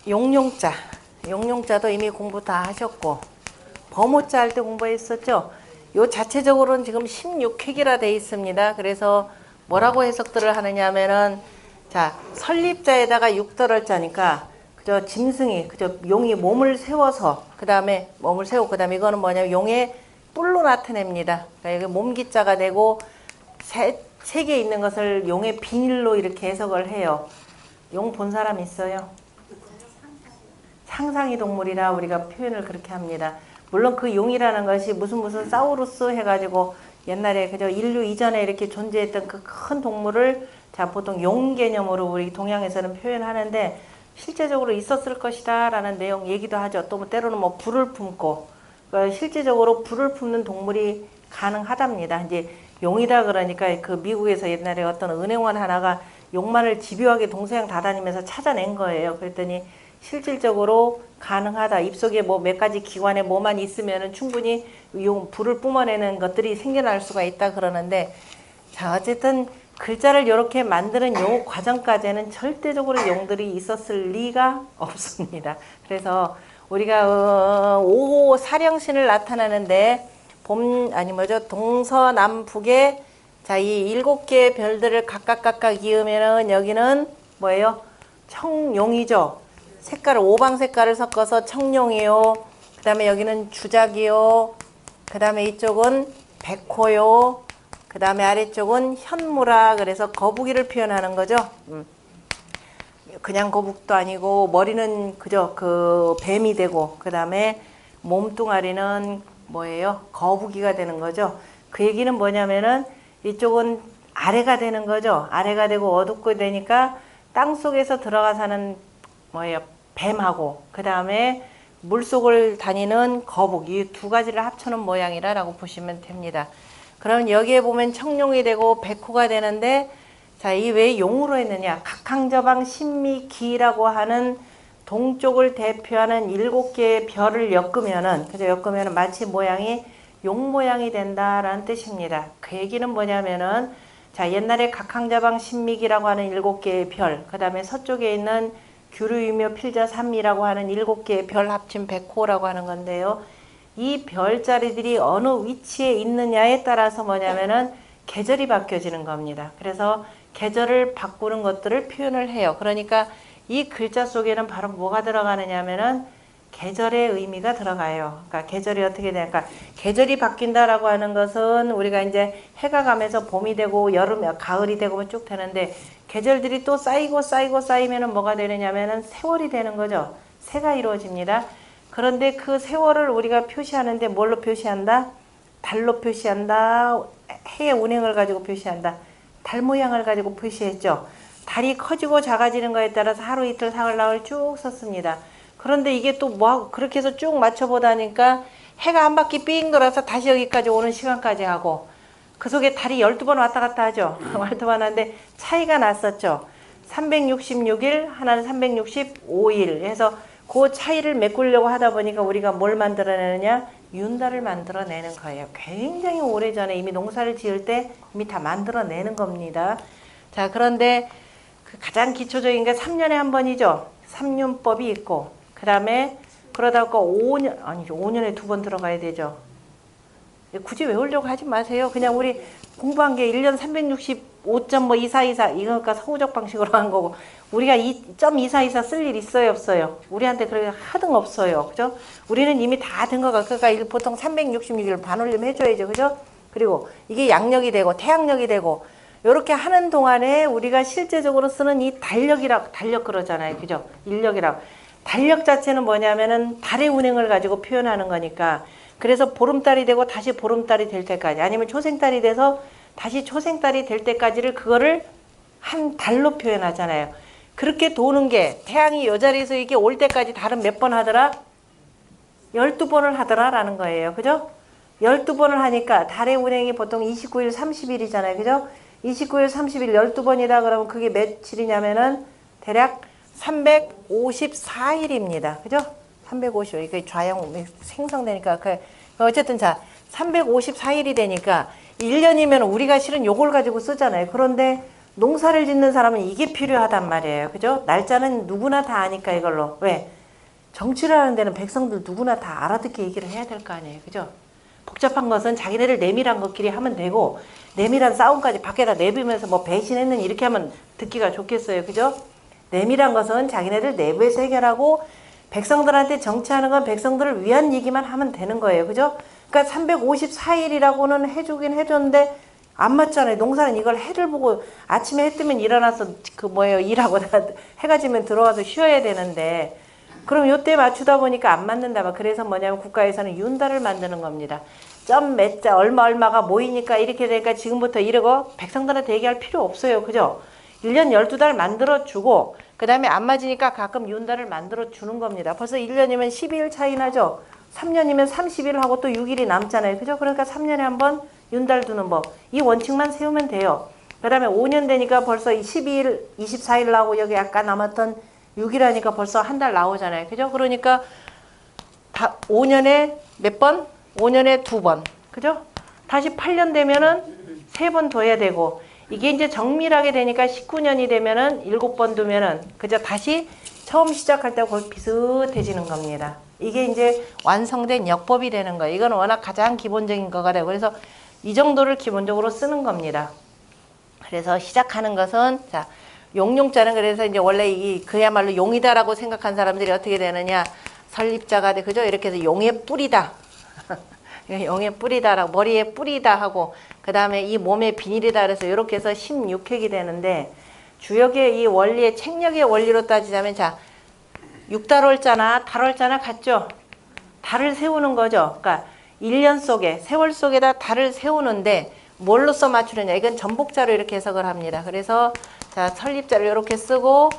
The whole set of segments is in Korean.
용용자. 용용자도 이미 공부 다 하셨고, 범호자 할 때 공부했었죠? 요 자체적으로는 지금 16획이라 돼 있습니다. 그래서 뭐라고 해석들을 하느냐 하면은, 자, 설립자에다가 육더럴자니까, 그저 짐승이, 그저 용이 몸을 세워서, 그 다음에 몸을 세우고, 그 다음에 이거는 뭐냐면 용의 뿔로 나타냅니다. 그러니까 이게 몸기자가 되고, 세 개 있는 것을 용의 비닐로 이렇게 해석을 해요. 용 본 사람 있어요? 상상이 동물이라 우리가 표현을 그렇게 합니다. 물론 그 용이라는 것이 무슨 사우루스 해가지고 옛날에 그저 인류 이전에 이렇게 존재했던 그 큰 동물을 자 보통 용 개념으로 우리 동양에서는 표현하는데 실제적으로 있었을 것이다 라는 내용 얘기도 하죠. 또 뭐 때로는 뭐 불을 품고 실제적으로 불을 품는 동물이 가능하답니다. 이제 용이다 그러니까 그 미국에서 옛날에 어떤 은행원 하나가 용만을 집요하게 동서양 다 다니면서 찾아낸 거예요. 그랬더니 실질적으로 가능하다. 입속에 뭐 몇 가지 기관에 뭐만 있으면은 충분히 용 불을 뿜어내는 것들이 생겨날 수가 있다 그러는데, 자 어쨌든 글자를 이렇게 만드는 요 과정까지는 절대적으로 용들이 있었을 리가 없습니다. 그래서 우리가 5호 사령신을 나타나는데 동서남북에 자 이 7개의 별들을 각각 이으면은 여기는 뭐예요? 청룡이죠. 색깔을 오방 색깔을 섞어서 청룡이요. 그 다음에 여기는 주작이요. 그 다음에 이쪽은 백호요. 그 다음에 아래쪽은 현무라. 그래서 거북이를 표현하는 거죠. 그냥 거북도 아니고 머리는 그저 그 뱀이 되고 그 다음에 몸뚱아리는 뭐예요? 거북이가 되는 거죠. 그 얘기는 뭐냐면은 이쪽은 아래가 되는 거죠. 아래가 되고 어둡고 되니까 땅속에서 들어가 사는 뭐예요? 뱀하고 그 다음에 물속을 다니는 거북, 이 두 가지를 합쳐놓은 모양이라고 보시면 됩니다. 그럼 여기에 보면 청룡이 되고 백호가 되는데, 자, 이 왜 용으로 했느냐? 각항저방 신미기라고 하는 동쪽을 대표하는 7개의 별을 엮으면은, 그죠? 엮으면은 마치 모양이 용 모양이 된다라는 뜻입니다. 그 얘기는 뭐냐면은, 자, 옛날에 각항저방 신미기라고 하는 7개의 별, 그 다음에 서쪽에 있는 규류유묘 필자삼이라고 하는 7개의 별 합친 백호라고 하는 건데요. 이 별자리들이 어느 위치에 있느냐에 따라서 뭐냐면은 계절이 바뀌어지는 겁니다. 그래서 계절을 바꾸는 것들을 표현을 해요. 그러니까 이 글자 속에는 바로 뭐가 들어가느냐 하면은 계절의 의미가 들어가요. 그러니까 계절이 어떻게 되니까 계절이 바뀐다라고 하는 것은 우리가 이제 해가 가면서 봄이 되고 여름, 가을이 되고 쭉 되는데, 계절들이 또 쌓이면은 뭐가 되느냐면은 세월이 되는 거죠. 새가 이루어집니다. 그런데 그 세월을 우리가 표시하는데 뭘로 표시한다? 달로 표시한다. 해의 운행을 가지고 표시한다. 달 모양을 가지고 표시했죠. 달이 커지고 작아지는 거에 따라서 하루 이틀 사흘 나흘 쭉 썼습니다. 그런데 이게 또 뭐 그렇게 해서 쭉 맞춰보다니까 해가 한 바퀴 삥 돌아서 다시 여기까지 오는 시간까지 하고, 그 속에 달이 12번 왔다 갔다 하죠. 12번 하는데 차이가 났었죠. 366일, 하나는 365일 해서 그 차이를 메꾸려고 하다 보니까 우리가 뭘 만들어내느냐? 윤달을 만들어내는 거예요. 굉장히 오래전에 이미 농사를 지을 때 이미 다 만들어내는 겁니다. 자, 그런데 그 가장 기초적인 게 3년에 한 번이죠. 삼륜법이 있고, 그 다음에 그러다 보니까 5년, 아니죠. 5년에 2번 들어가야 되죠. 굳이 외우려고 하지 마세요. 그냥 우리 공부한 게 1년 365.2424 이거니까 서구적 방식으로 한 거고, 우리가 2.2424 쓸 일 있어요, 없어요? 우리한테 그렇게 하등 없어요. 그죠? 우리는 이미 다 된 거가, 그러니까 보통 366일 반올림 해줘야죠. 그죠? 그리고 이게 양력이 되고 태양력이 되고 이렇게 하는 동안에 우리가 실제적으로 쓰는 이 달력 그러잖아요. 그죠? 인력이라고. 달력 자체는 뭐냐면은 달의 운행을 가지고 표현하는 거니까, 그래서 보름달이 되고 다시 보름달이 될 때까지, 아니면 초생달이 돼서 다시 초생달이 될 때까지를 그거를 한 달로 표현하잖아요. 그렇게 도는 게, 태양이 이 자리에서 이게 올 때까지 달은 몇 번 하더라? 12번을 하더라라는 거예요. 그죠? 12번을 하니까 달의 운행이 보통 29일, 30일이잖아요. 그죠? 29일, 30일 12번이다 그러면 그게 며칠이냐면은 대략 354일입니다. 그죠? 350. 이게 좌형 생성되니까. 어쨌든 자, 354일이 되니까 1년이면 우리가 실은 요걸 가지고 쓰잖아요. 그런데 농사를 짓는 사람은 이게 필요하단 말이에요. 그죠? 날짜는 누구나 다 아니까 이걸로. 왜? 정치를 하는 데는 백성들 누구나 다 알아듣게 얘기를 해야 될 거 아니에요. 그죠? 복잡한 것은 자기네들 내밀한 것끼리 하면 되고, 내밀한 싸움까지 밖에다 내비면서 뭐 배신했느니 이렇게 하면 듣기가 좋겠어요. 그죠? 내밀한 것은 자기네들 내부에서 해결하고, 백성들한테 정치하는 건 백성들을 위한 얘기만 하면 되는 거예요. 그죠? 그러니까 354일이라고는 해주긴 해줬는데 안 맞잖아요. 농사는 이걸 해를 보고 아침에 해 뜨면 일어나서 일하고 해가 지면 들어와서 쉬어야 되는데, 그럼 요때 맞추다 보니까 안 맞는다. 그래서 뭐냐면 국가에서는 윤달을 만드는 겁니다. 점 몇 자 얼마가 모이니까 이렇게 되니까 지금부터 이러고 백성들한테 얘기할 필요 없어요. 그죠? 1년 12달 만들어주고 그 다음에 안 맞으니까 가끔 윤달을 만들어주는 겁니다. 벌써 1년이면 12일 차이 나죠? 3년이면 30일 하고 또 6일이 남잖아요. 그죠? 그러니까 3년에 한 번 윤달 두는 법. 이 원칙만 세우면 돼요. 그 다음에 5년 되니까 벌써 12일, 24일 나오고 여기 아까 남았던 6일 하니까 벌써 한 달 나오잖아요. 그죠? 그러니까 5년에 몇 번? 5년에 2번. 그죠? 다시 8년 되면은 3번 둬야 되고, 이게 이제 정밀하게 되니까 19년이 되면은 7번 두면은, 그죠? 다시 처음 시작할 때 거의 비슷해지는 겁니다. 이게 이제 완성된 역법이 되는 거예요. 이건 워낙 가장 기본적인 거가 되고, 그래서 이 정도를 기본적으로 쓰는 겁니다. 그래서 시작하는 것은, 자, 용용자는 그래서 이제 원래 그야말로 용이다라고 생각한 사람들이 어떻게 되느냐. 설립자가 돼. 그죠? 이렇게 해서 용의 뿌리다. 용의 뿌리다라고, 머리의 뿌리다 하고, 그 다음에 이 몸의 비닐이다. 그래서 이렇게 해서 16획이 되는데, 주역의 이 원리의, 책력의 원리로 따지자면, 자, 6달월자나 달월자나 같죠? 달을 세우는 거죠. 그러니까 1년 속에, 세월 속에다 달을 세우는데, 뭘로써 맞추느냐. 이건 전복자로 이렇게 해석을 합니다. 그래서, 자, 설립자를 이렇게 쓰고,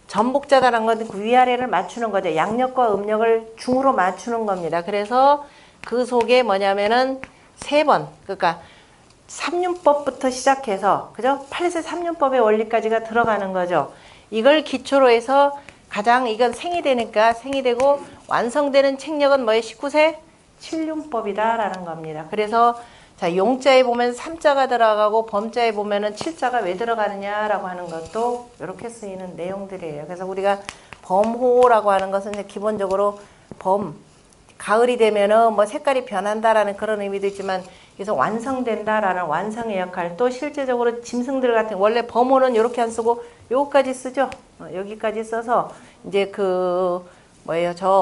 전복자다라는 건 그 위아래를 맞추는 거죠. 양력과 음력을 중으로 맞추는 겁니다. 그래서 그 속에 뭐냐면은 3번, 그러니까 3륜법부터 시작해서, 그죠? 8세 3륜법의 원리까지가 들어가는 거죠. 이걸 기초로 해서 가장, 이건 생이 되니까 생이 되고, 완성되는 책력은 뭐예요? 19세 7륜법이다라는 겁니다. 그래서 자, 용자에 보면 3자가 들어가고 범자에 보면은 7자가 왜 들어가느냐라고 하는 것도 이렇게 쓰이는 내용들이에요. 그래서 우리가 범호라고 하는 것은 이제 기본적으로 가을이 되면은 뭐 색깔이 변한다라는 그런 의미도 있지만, 그래서 완성된다라는 완성의 역할, 또 실제적으로 짐승들 같은, 원래 범호는 이렇게 안 쓰고 요거까지 쓰죠. 여기까지 써서 이제 저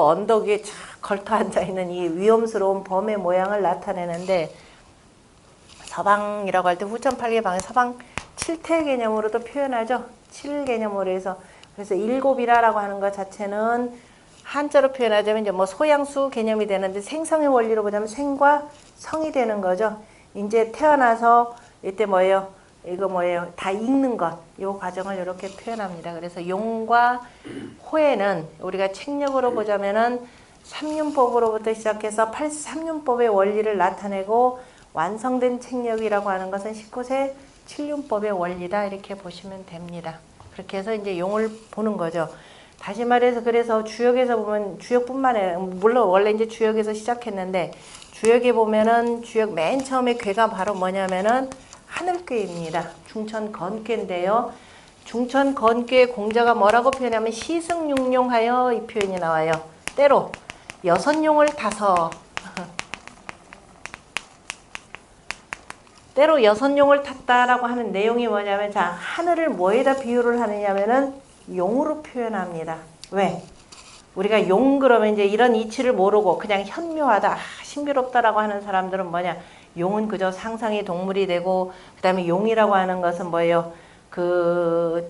언덕 위에 쫙 걸터 앉아 있는 이 위험스러운 범의 모양을 나타내는데, 서방이라고 할 때 후천 8개 방에 서방 7태 개념으로도 표현하죠. 7 개념으로 해서. 그래서 일곱이라고 하는 것 자체는 한자로 표현하자면 이제 뭐 소양수 개념이 되는데, 생성의 원리로 보자면 생과 성이 되는 거죠. 이제 태어나서 이때 다 익는 것, 이 과정을 이렇게 표현합니다. 그래서 용과 호에는 우리가 책력으로 보자면은 3륜법으로부터 시작해서 83륜법의 원리를 나타내고, 완성된 책력이라고 하는 것은 19세 7륜법의 원리다, 이렇게 보시면 됩니다. 그렇게 해서 이제 용을 보는 거죠. 다시 말해서, 그래서 주역에서 보면, 주역뿐만 아니라, 물론 원래 이제 주역에서 시작했는데, 주역에 보면은 주역 맨 처음에 궤가 바로 뭐냐면은 하늘궤입니다. 중천건궤인데요. 중천건궤의 공자가 뭐라고 표현하면 시승육룡하여, 이 표현이 나와요. 때로 6용을 타서 때로 6용을 탔다라고 하는 내용이 뭐냐면, 자, 하늘을 뭐에다 비유를 하느냐면은 용으로 표현합니다. 왜? 우리가 용 그러면 이제 이런 이치를 모르고 그냥 현묘하다, 신비롭다라고 하는 사람들은 뭐냐? 용은 그저 상상의 동물이 되고, 그 다음에 용이라고 하는 것은 뭐예요?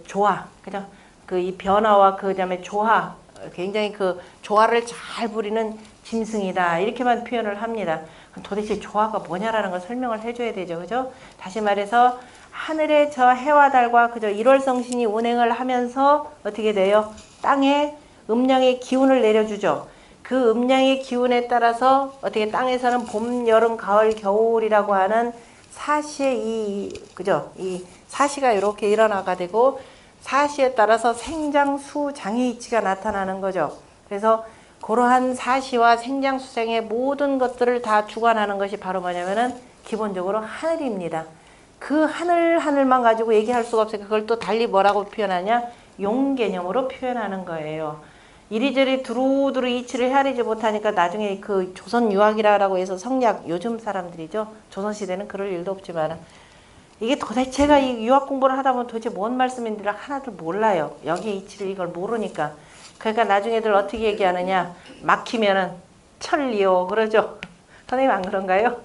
조화, 그죠? 이 변화와 그 다음에 조화, 굉장히 조화를 잘 부리는 짐승이다, 이렇게만 표현을 합니다. 도대체 조화가 뭐냐라는 걸 설명을 해줘야 되죠. 그죠? 다시 말해서 하늘의 저 해와 달과 그저 일월성신이 운행을 하면서 어떻게 돼요? 땅에 음양의 기운을 내려주죠. 그 음양의 기운에 따라서 어떻게 땅에서는 봄, 여름, 가을, 겨울이라고 하는 사시의 이 사시가 이렇게 일어나가 되고, 사시에 따라서 생장, 수, 장의 이치가 나타나는 거죠. 그래서 그러한 사시와 생장수생의 모든 것들을 다 주관하는 것이 바로 뭐냐면은 기본적으로 하늘입니다. 그 하늘만 가지고 얘기할 수가 없으니까 그걸 또 달리 뭐라고 표현하냐? 용 개념으로 표현하는 거예요. 이리저리 두루두루 이치를 헤아리지 못하니까 나중에 그 조선 유학이라고 해서 성리학 요즘 사람들이죠. 조선시대는 그럴 일도 없지만 이게 도대체가 이 유학 공부를 하다 보면 도대체 뭔 말씀인지 하나도 몰라요. 여기 이치를 이걸 모르니까. 그러니까 나중에들 어떻게 얘기하느냐. 막히면은 천리요 그러죠. 선생님 안 그런가요?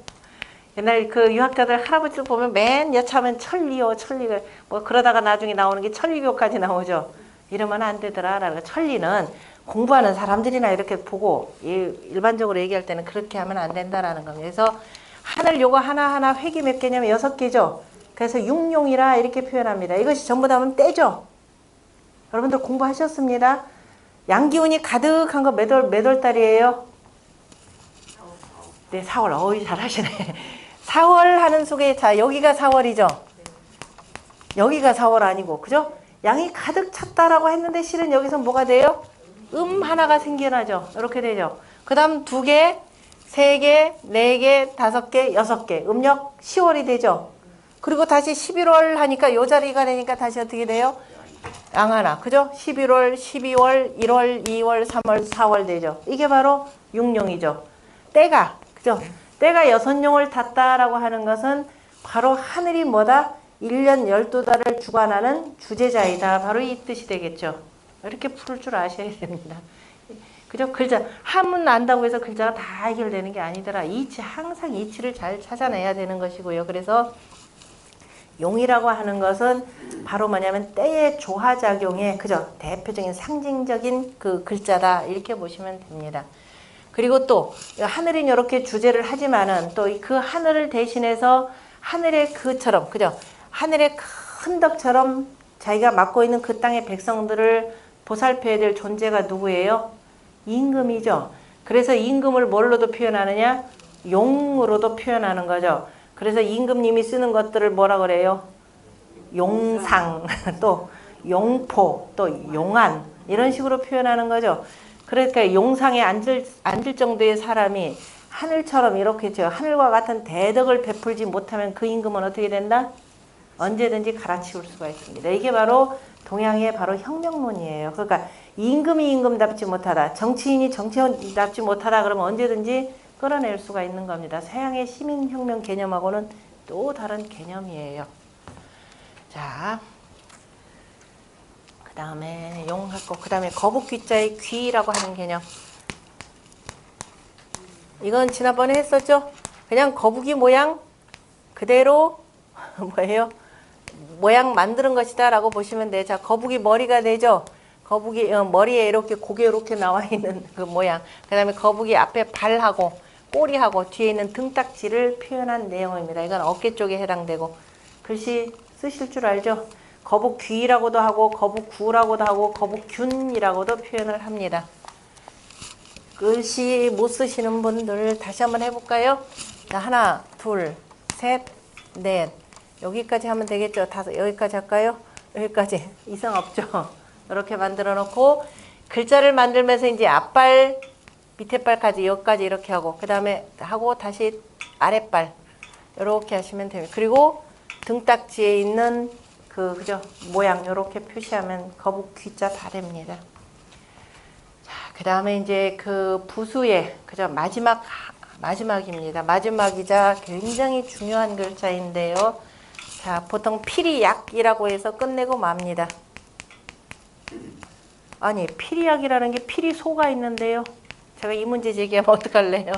옛날 그 유학자들 할아버지들 보면 맨 여차하면 천리요 천리가 뭐 그러다가 나중에 나오는 게 천리교까지 나오죠. 이러면 안 되더라. 라는 거. 천리는 공부하는 사람들이나 이렇게 보고 일반적으로 얘기할 때는 그렇게 하면 안 된다라는 겁니다. 그래서 하늘 요거 하나하나 획이 몇 개냐면 6개죠. 그래서 육룡이라 이렇게 표현합니다. 이것이 전부 다 하면 떼죠. 여러분들 공부하셨습니다. 양기운이 가득한 거 몇 월 달이에요? 네, 4월. 어이 잘하시네. 4월 하는 속에 자 여기가 4월이죠. 여기가 4월 아니고 그죠? 양이 가득 찼다라고 했는데 실은 여기서 뭐가 돼요? 하나가 생겨나죠. 이렇게 되죠. 그 다음 2개, 3개, 4개, 5개, 6개. 음력 10월이 되죠. 그리고 다시 11월 하니까 요 자리가 되니까 다시 어떻게 돼요? 양 하나. 그죠? 11월, 12월, 1월, 2월, 3월, 4월 되죠. 이게 바로 육룡이죠. 때가, 그죠? 때가 6용을 탔다라고 하는 것은 바로 하늘이 뭐다? 1년 12달을 주관하는 주제자이다. 바로 이 뜻이 되겠죠. 이렇게 풀을 줄 아셔야 됩니다. 그죠? 글자, 한문 안다고 해서 글자가 다 해결되는 게 아니더라. 이치, 항상 이치를 잘 찾아내야 되는 것이고요. 그래서 용이라고 하는 것은 바로 뭐냐면 때의 조화작용의, 그죠? 대표적인 상징적인 그 글자다. 이렇게 보시면 됩니다. 그리고 또, 하늘이 이렇게 주제를 하지만은 또 그 하늘을 대신해서 하늘의 그처럼, 그죠? 하늘의 큰 덕처럼 자기가 맡고 있는 그 땅의 백성들을 보살펴야 될 존재가 누구예요? 임금이죠. 그래서 임금을 뭘로도 표현하느냐? 용으로도 표현하는 거죠. 그래서 임금님이 쓰는 것들을 뭐라 그래요? 용상, 또 용포, 또 용안 이런 식으로 표현하는 거죠. 그러니까 용상에 앉을 정도의 사람이 하늘처럼 이렇게 하늘과 같은 대덕을 베풀지 못하면 그 임금은 어떻게 된다? 언제든지 갈아치울 수가 있습니다. 이게 바로 동양의 바로 혁명론이에요. 그러니까 임금이 임금답지 못하다, 정치인이 정치인답지 못하다 그러면 언제든지 끌어낼 수가 있는 겁니다. 서양의 시민혁명 개념하고는 또 다른 개념이에요. 자, 그 다음에 용하고 그 다음에 거북귀자의 귀라고 하는 개념. 이건 지난번에 했었죠? 그냥 거북이 모양 그대로 뭐예요? 모양 만드는 것이다 라고 보시면 돼요. 자, 거북이 머리가 되죠? 거북이 머리에 이렇게 고개 이렇게 나와 있는 그 모양. 그 다음에 거북이 앞에 발하고 꼬리하고 뒤에 있는 등딱지를 표현한 내용입니다. 이건 어깨 쪽에 해당되고 글씨 쓰실 줄 알죠? 거북귀라고도 하고 거북구라고도 하고 거북균이라고도 표현을 합니다. 글씨 못 쓰시는 분들 다시 한번 해볼까요? 자, 하나, 둘, 셋, 넷. 여기까지 하면 되겠죠? 5, 여기까지 할까요? 여기까지. 이상 없죠? 이렇게 만들어 놓고 글자를 만들면서 이제 앞발, 밑에 발까지 여기까지 이렇게 하고 그 다음에 하고 다시 아랫발 이렇게 하시면 됩니다. 그리고 등딱지에 있는 그죠? 모양 이렇게 표시하면 거북 귀자 다 됩니다. 자, 그 다음에 이제 그 부수의 그죠? 마지막입니다. 마지막이자 굉장히 중요한 글자인데요. 자, 보통 피리약이라고 해서 끝내고 맙니다. 아니, 피리약이라는 게 피리소가 있는데요. 제가 이 문제 제기하면 어떡할래요?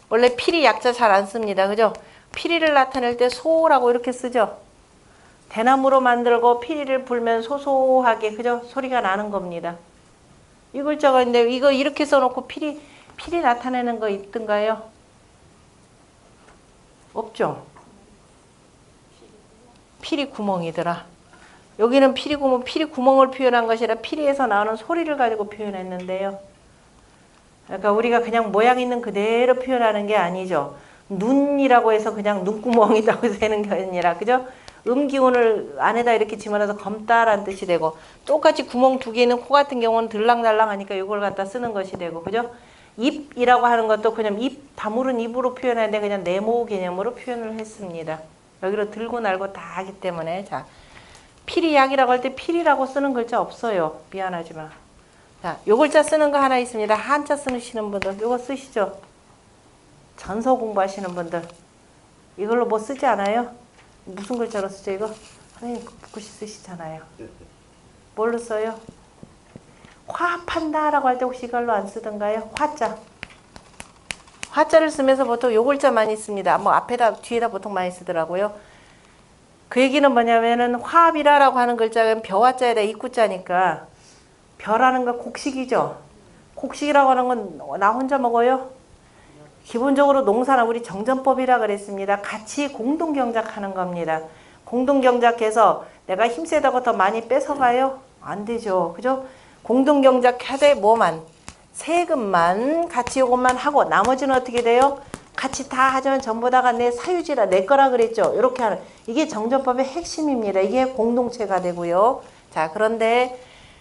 원래 피리약자 잘 안 씁니다. 그죠? 피리를 나타낼 때 소라고 이렇게 쓰죠. 대나무로 만들고 피리를 불면 소소하게 그죠? 소리가 나는 겁니다. 이 글자가 있는데 이거 이렇게 써놓고 피리 나타내는 거 있던가요? 없죠? 피리 구멍이더라. 여기는 피리 구멍을 표현한 것이라 피리에서 나오는 소리를 가지고 표현했는데요. 그러니까 우리가 그냥 모양 있는 그대로 표현하는 게 아니죠. 눈이라고 해서 그냥 눈구멍이라고 해서 되는 게 아니라, 그죠? 음기운을 안에다 이렇게 집어넣어서 검다라는 뜻이 되고, 똑같이 구멍 2개 있는 코 같은 경우는 들랑달랑 하니까 이걸 갖다 쓰는 것이 되고, 그죠? 입이라고 하는 것도 그냥 입, 다물은 입으로 표현하는데 그냥 네모 개념으로 표현을 했습니다. 여기로 들고 날고 다 하기 때문에. 자, 필이약이라고 할 때 필이라고 쓰는 글자 없어요. 미안하지만. 자, 요 글자 쓰는 거 하나 있습니다. 한자 쓰시는 분들 요거 쓰시죠. 전서 공부하시는 분들 이걸로 뭐 쓰지 않아요? 무슨 글자로 쓰죠 이거? 선생님 붓글씨 쓰시잖아요. 뭘로 써요? 화판다라고 할 때 혹시 이걸로 안 쓰던가요? 화자. 화자를 쓰면서 보통 요 글자 많이 씁니다. 뭐 앞에다 뒤에다 보통 많이 쓰더라고요. 그 얘기는 뭐냐면은 화합이라고 하는 글자는 벼화자에다 입구자니까 벼라는 거 곡식이죠. 곡식이라고 하는 건 나 혼자 먹어요? 기본적으로 농사는 우리 정전법이라 그랬습니다. 같이 공동경작하는 겁니다. 공동경작해서 내가 힘세다고 더 많이 뺏어가요? 안 되죠. 그죠? 공동경작하되 뭐만? 세금만 같이 요것만 하고 나머지는 어떻게 돼요? 같이 다 하지만 전부 다가 내 사유지라 내 거라 그랬죠. 이렇게 하는 이게 정전법의 핵심입니다. 이게 공동체가 되고요. 자, 그런데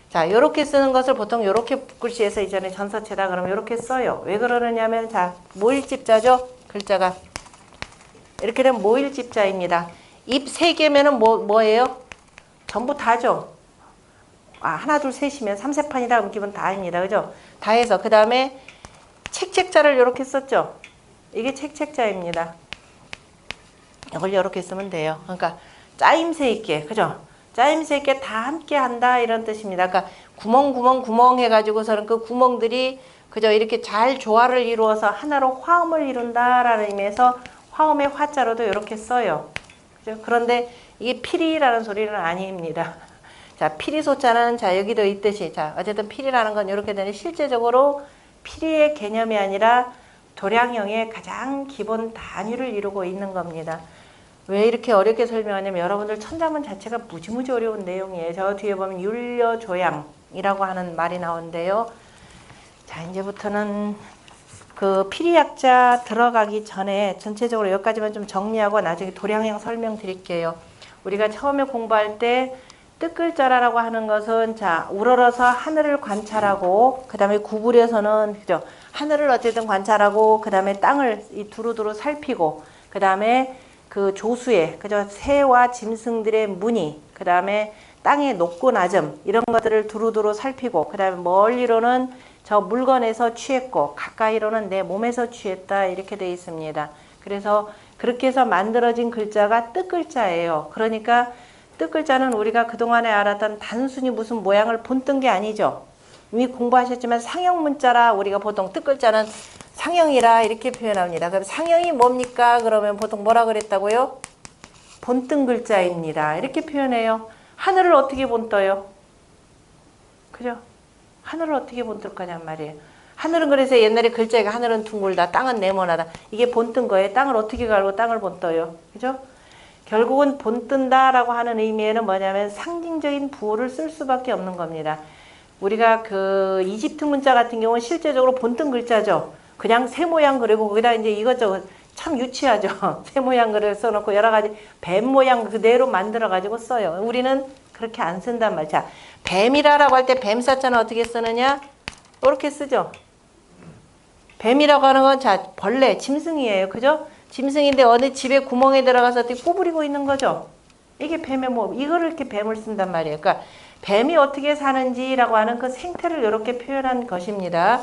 자, 요렇게 쓰는 것을 보통 요렇게 붓글씨에서 이전에 전서체다 그러면 요렇게 써요. 왜 그러느냐면 자, 모일집자죠? 글자가 이렇게 되면 모일집자입니다. 입 3개면은 뭐예요? 전부 다죠. 아, 하나 둘 셋이면 3세판이다 그럼 기본 다입니다. 그죠? 다 해서 그 다음에 책자를 요렇게 썼죠. 이게 책자입니다. 이걸 이렇게 쓰면 돼요. 그러니까 짜임새 있게, 그죠? 짜임새 있게 다 함께 한다 이런 뜻입니다. 그러니까 구멍 해가지고서는 그 구멍들이 그죠? 이렇게 잘 조화를 이루어서 하나로 화음을 이룬다라는 의미에서 화음의 화자로도 이렇게 써요. 그죠? 그런데 이게 필이라는 소리는 아닙니다. 자, 필이소자는 자 여기도 있듯이 자 어쨌든 필이라는 건 이렇게 되는 실제적으로 필이의 개념이 아니라 도량형의 가장 기본 단위를 이루고 있는 겁니다. 왜 이렇게 어렵게 설명하냐면 여러분들 천자문 자체가 무지무지 어려운 내용이에요. 저 뒤에 보면 율려조양이라고 하는 말이 나오는데요. 자, 이제부터는 그 필이약자 들어가기 전에 전체적으로 여기까지만 좀 정리하고 나중에 도량형 설명드릴게요. 우리가 처음에 공부할 때 뜻글자라고 하는 것은 자 우러러서 하늘을 관찰하고 그 다음에 구부려서는 그죠 하늘을 어쨌든 관찰하고 그 다음에 땅을 이 두루두루 살피고 그 다음에 그 조수에 그죠 새와 짐승들의 무늬 그 다음에 땅의 높고 낮음 이런 것들을 두루두루 살피고 그 다음에 멀리로는 저 물건에서 취했고 가까이로는 내 몸에서 취했다 이렇게 되어 있습니다. 그래서 그렇게 해서 만들어진 글자가 뜻글자예요. 그러니까 뜻글자는 우리가 그동안에 알았던 단순히 무슨 모양을 본뜬 게 아니죠. 이미 공부하셨지만 상형 문자라 우리가 보통 뜻글자는 상형이라 이렇게 표현합니다. 그럼 상형이 뭡니까? 그러면 보통 뭐라 그랬다고요? 본뜬 글자입니다. 이렇게 표현해요. 하늘을 어떻게 본떠요? 그죠? 하늘을 어떻게 본뜰 거냔 말이에요. 하늘은 그래서 옛날에 글자가 하늘은 둥글다, 땅은 네모나다. 이게 본뜬 거예요. 땅을 어떻게 갈고 땅을 본떠요? 그죠? 결국은 본뜬다라고 하는 의미에는 뭐냐면 상징적인 부호를 쓸 수밖에 없는 겁니다. 우리가 그 이집트 문자 같은 경우는 실제적으로 본뜬 글자죠. 그냥 새 모양 그리고 거기다 이제 이것저것 참 유치하죠. 새 모양 그려 써놓고 여러 가지 뱀 모양 그대로 만들어 가지고 써요. 우리는 그렇게 안 쓴단 말이야. 자, 뱀이라고 할 때 뱀 사자는 어떻게 쓰느냐? 이렇게 쓰죠. 뱀이라고 하는 건 자 벌레, 짐승이에요. 그죠? 짐승인데 어느 집에 구멍에 들어가서 어떻게 구부리고 있는 거죠. 이게 뱀의 뭐 이거를 이렇게 뱀을 쓴단 말이에요. 그러니까 뱀이 어떻게 사는지라고 하는 그 생태를 이렇게 표현한 것입니다.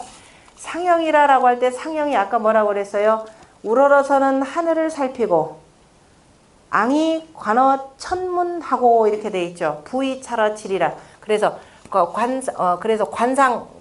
상형이라고 할 때 상형이 아까 뭐라고 그랬어요? 우러러서는 하늘을 살피고 앙이 관어 천문하고 이렇게 돼 있죠. 부이 차러치리라. 그래서 그래서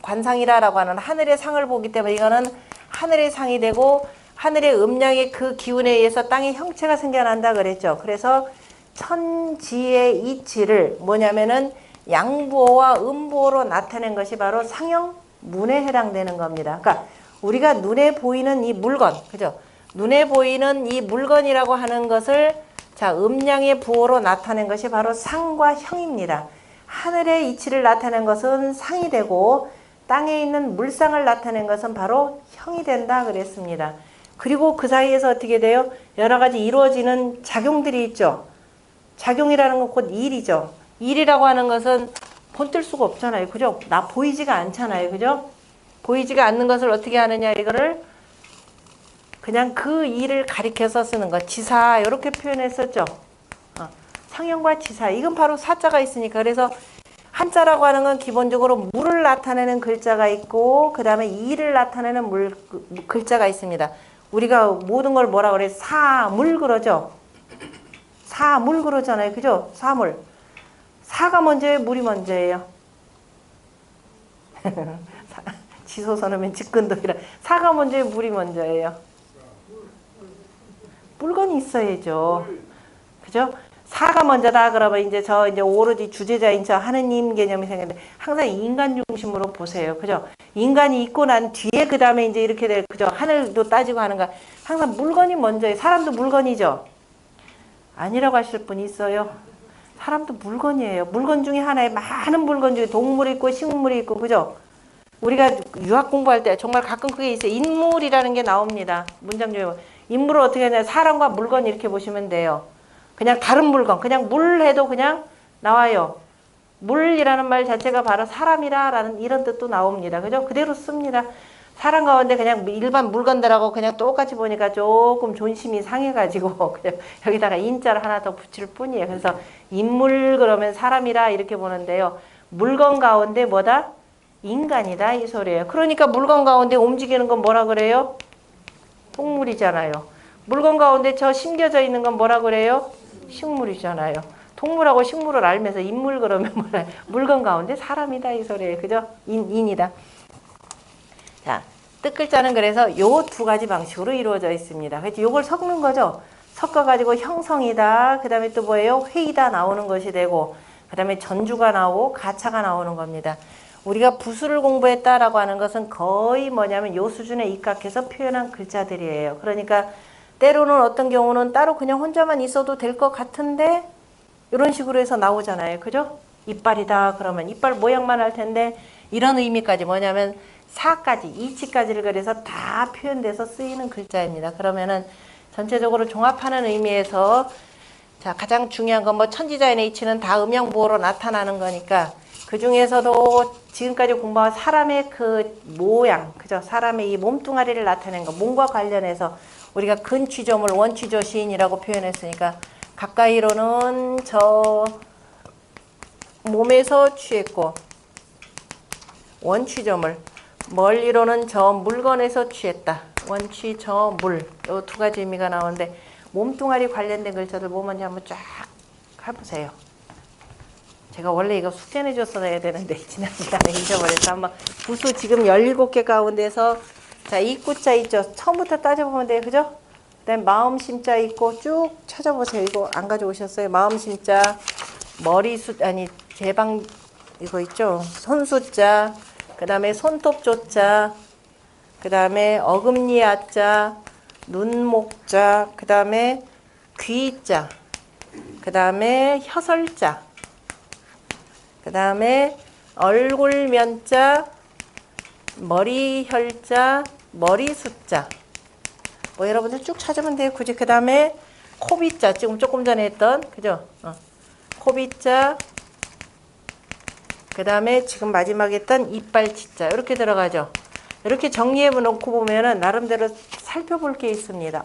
관상이라고 하는 하늘의 상을 보기 때문에 이거는 하늘의 상이 되고 하늘의 음양의 그 기운에 의해서 땅의 형체가 생겨난다 그랬죠. 그래서 천지의 이치를 뭐냐면은 양부호와 음부호로 나타낸 것이 바로 상형문에 해당되는 겁니다. 그러니까 우리가 눈에 보이는 이 물건, 그죠? 눈에 보이는 이 물건이라고 하는 것을 자 음양의 부호로 나타낸 것이 바로 상과 형입니다. 하늘의 이치를 나타낸 것은 상이 되고 땅에 있는 물상을 나타낸 것은 바로 형이 된다 그랬습니다. 그리고 그 사이에서 어떻게 돼요? 여러 가지 이루어지는 작용들이 있죠. 작용이라는 건 곧 일이죠. 일이라고 하는 것은 본뜰 수가 없잖아요. 그죠? 나 보이지가 않잖아요. 그죠? 보이지가 않는 것을 어떻게 하느냐 이거를 그냥 그 일을 가리켜서 쓰는 거. 지사 이렇게 표현했었죠. 상형과 지사. 이건 바로 사자가 있으니까. 그래서 한자라고 하는 건 기본적으로 물을 나타내는 글자가 있고 그 다음에 일을 나타내는 글자가 있습니다. 우리가 모든 걸 뭐라 그래? 사물 그러죠. 사물 그러잖아요. 그죠? 사물. 사가 먼저예요? 물이 먼저예요? 지소선하면 직근도이라. 사가 먼저예요? 물이 먼저예요? 물건이 있어야죠. 그죠? 사가 먼저다 그러면 이제 이제 오로지 주제자인 저 하느님 개념이 생겼는데 항상 인간 중심으로 보세요. 그죠? 인간이 있고 난 뒤에 그 다음에 이제 이렇게 될 그죠? 하늘도 따지고 하는가. 항상 물건이 먼저예요. 사람도 물건이죠. 아니라고 하실 분이 있어요. 사람도 물건이에요. 물건 중에 하나에 많은 물건 중에 동물이 있고 식물이 있고 그죠? 우리가 유학 공부할 때 정말 가끔 그게 있어요. 인물이라는 게 나옵니다. 문장 중에 인물을 어떻게 하냐. 사람과 물건 이렇게 보시면 돼요. 그냥 다른 물건, 그냥 물 해도 그냥 나와요. 물이라는 말 자체가 바로 사람이라는 이런 뜻도 나옵니다. 그죠? 그대로 씁니다. 사람 가운데 그냥 일반 물건들하고 그냥 똑같이 보니까 조금 존심이 상해가지고 그냥 여기다가 인자를 하나 더 붙일 뿐이에요. 그래서 인물 그러면 사람이라 이렇게 보는데요. 물건 가운데 뭐다? 인간이다 이 소리예요. 그러니까 물건 가운데 움직이는 건 뭐라 그래요? 동물이잖아요. 물건 가운데 저 심겨져 있는 건 뭐라 그래요? 식물이잖아요. 동물하고 식물을 알면서 인물 그러면 뭐라 물건 가운데 사람이다 이 소리예요. 그죠? 인이다. 자, 뜻글자는 그래서 요 두 가지 방식으로 이루어져 있습니다. 그래서 요걸 섞는 거죠. 섞어가지고 형성이다. 그 다음에 또 뭐예요? 회의다 나오는 것이 되고 그 다음에 전주가 나오고 가차가 나오는 겁니다. 우리가 부수를 공부했다라고 하는 것은 거의 뭐냐면 요 수준에 입각해서 표현한 글자들이에요. 그러니까 때로는 어떤 경우는 따로 그냥 혼자만 있어도 될 것 같은데 이런 식으로 해서 나오잖아요. 그죠? 이빨이다 그러면 이빨 모양만 할 텐데 이런 의미까지 뭐냐면 사까지 이치까지를 그래서 다 표현돼서 쓰이는 글자입니다. 그러면은 전체적으로 종합하는 의미에서 자 가장 중요한 건 뭐 천지자인의 이치는 다 음양보호로 나타나는 거니까 그 중에서도 지금까지 공부한 사람의 그 모양, 그죠? 사람의 이 몸뚱아리를 나타낸 거, 몸과 관련해서 우리가 근취조물, 원취조 시인이라고 표현했으니까 가까이로는 저 몸에서 취했고 원취조물, 멀리로는 저 물건에서 취했다. 원취, 저 물. 이 두 가지 의미가 나오는데 몸뚱아리 관련된 글자들 뭐 먼저 한번 쫙 해보세요. 제가 원래 이거 숙제 내줬어야 되는데 지난 시간에 잊어버려서 한번 부수 지금 17개 가운데서 자 입구자 있죠. 처음부터 따져보면 돼요. 그죠? 그 다음에 마음심자 있고 쭉 찾아보세요. 이거 안 가져오셨어요? 마음심자, 머리수 아니 제방 이거 있죠. 손수자, 그 다음에 손톱조자, 그 다음에 어금니아자, 눈목자, 그 다음에 귀자, 그 다음에 혀설자, 그 다음에 얼굴면자, 머리혈자, 머리숫자. 뭐 여러분들 쭉 찾으면 돼요. 굳이 그 다음에 코비자, 지금 조금 전에 했던 그죠? 코비자. 그 다음에 지금 마지막에 했던 이빨치자 이렇게 들어가죠. 이렇게 정리해 놓고 보면은 나름대로 살펴볼 게 있습니다.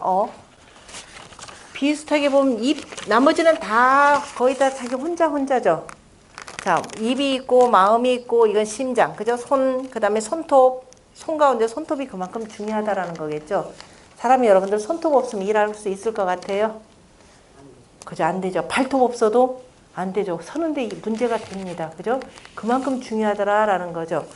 비슷하게 보면 입 나머지는 다 거의 다 자기 혼자죠. 자, 입이 있고 마음이 있고 이건 심장, 그죠? 손, 그 다음에 손톱, 손 가운데 손톱이 그만큼 중요하다라는 거겠죠. 사람이 여러분들 손톱 없으면 일할 수 있을 것 같아요? 그죠? 안 되죠. 발톱 없어도 안 되죠. 서는데 문제가 됩니다. 그죠? 그만큼 중요하더라라는 거죠.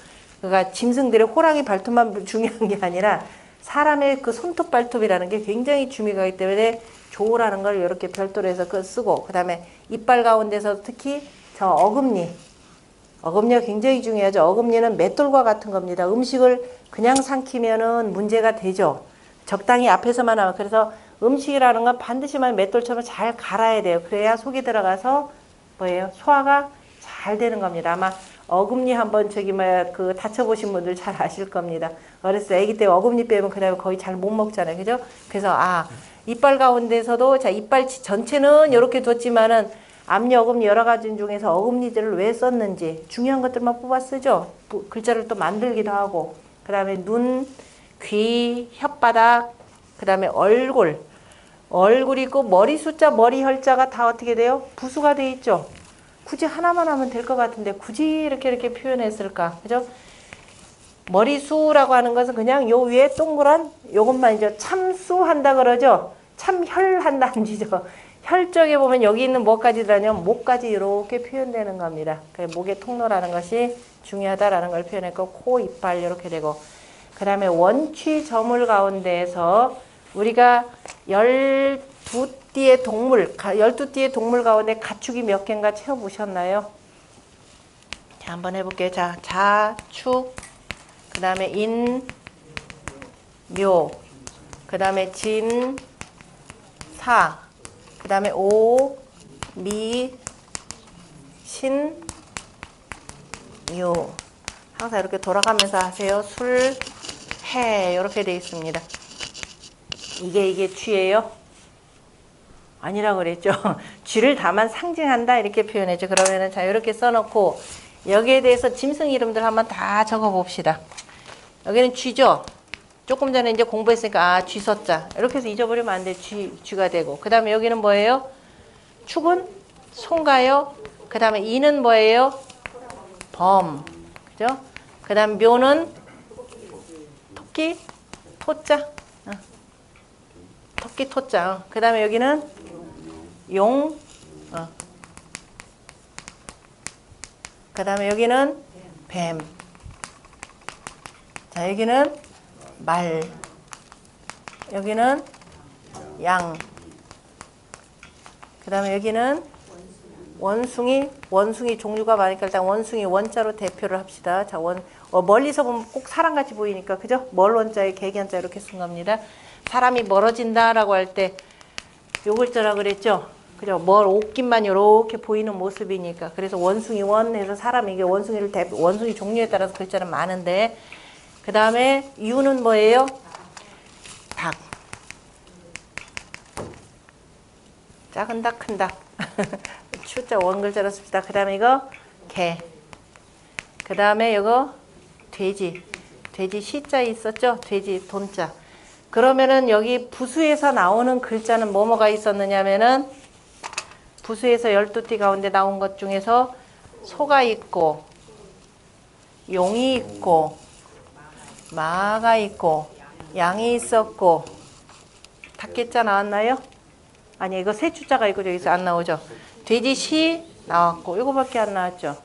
그러니까 짐승들의 호랑이 발톱만 중요한 게 아니라 사람의 그 손톱 발톱이라는 게 굉장히 중요하기 때문에 조라는 걸 이렇게 별도로 해서 쓰고 그 다음에 이빨 가운데서 특히 저 어금니가 굉장히 중요하죠. 어금니는 맷돌과 같은 겁니다. 음식을 그냥 삼키면은 문제가 되죠. 적당히 앞에서만 하면. 그래서 음식이라는 건 반드시만 맷돌처럼 잘 갈아야 돼요. 그래야 속에 들어가서 뭐예요? 소화가 잘 되는 겁니다. 아마 어금니 한번 그 다쳐보신 분들 잘 아실 겁니다. 어렸을 때 아기 때 어금니 빼면 그다음에 거의 잘 못 먹잖아요. 그죠? 그래서 이빨 가운데서도 자 이빨 전체는 이렇게 뒀지만은 앞니, 어금니 여러 가지 중에서 어금니들을 왜 썼는지 중요한 것들만 뽑아 쓰죠. 글자를 또 만들기도 하고 그 다음에 눈, 귀, 혓바닥, 그 다음에 얼굴. 얼굴이 있고 머리 숫자, 머리 혈자가 다 어떻게 돼요? 부수가 돼 있죠. 굳이 하나만 하면 될 것 같은데 굳이 이렇게 표현했을까? 그죠? 머리수라고 하는 것은 그냥 요 위에 동그란 요것만 이제 참수한다 그러죠. 참혈한다 안 지죠. 혈 쪽에 보면 여기 있는 뭐까지 들어가냐면 목까지 이렇게 표현되는 겁니다. 목의 통로라는 것이 중요하다라는 걸 표현했고 코, 이빨 이렇게 되고 그 다음에 원취 저물 가운데에서 우리가 12띠의 동물, 12띠의 동물 가운데 가축이 몇 개인가 채워보셨나요? 자, 한번 해볼게요. 자, 자축, 그 다음에 인, 묘, 그 다음에 진, 사, 그 다음에 오, 미, 신, 유. 항상 이렇게 돌아가면서 하세요. 술, 해. 이렇게 되어 있습니다. 이게 쥐예요? 아니라고 그랬죠. 쥐를 다만 상징한다 이렇게 표현했죠. 그러면은 자 이렇게 써놓고 여기에 대해서 짐승 이름들 한번 다 적어봅시다. 여기는 쥐죠. 조금 전에 이제 공부했으니까 아 쥐서자 이렇게 해서 잊어버리면 안 돼. 쥐가 되고 그 다음에 여기는 뭐예요? 축은 송가요. 그 다음에 이는 뭐예요? 범. 그죠? 그 다음 묘는 토끼 토자. 토끼 토자. 그 다음에 여기는 용. 그 다음에 여기는 뱀. 자, 여기는 말. 여기는 양. 그 다음에 여기는 원숭이. 원숭이 종류가 많으니까 일단 원숭이 원자로 대표를 합시다. 자, 멀리서 보면 꼭 사람같이 보이니까, 그죠? 멀 원자에 개견자 이렇게 쓴 겁니다. 사람이 멀어진다라고 할 때 요 글자라고 그랬죠? 그죠? 옷깃만 이렇게 보이는 모습이니까. 그래서 원숭이 원에서 사람, 이게 원숭이 종류에 따라서 글자는 많은데, 그 다음에 유는 뭐예요? 닭. 작은 닭, 큰 닭. 추자 원글자로 씁시다. 그 다음에 이거 개. 그 다음에 이거 돼지. 돼지 시자 있었죠? 돼지 돈자. 그러면은 여기 부수에서 나오는 글자는 뭐뭐가 있었느냐면은 부수에서 12띠 가운데 나온 것 중에서 소가 있고 용이 있고 마가 있고 양이 있었고 닭개자 나왔나요? 아니 이거 세 주자가 있고 저기서 안 나오죠. 돼지 시 나왔고 이거밖에 안 나왔죠.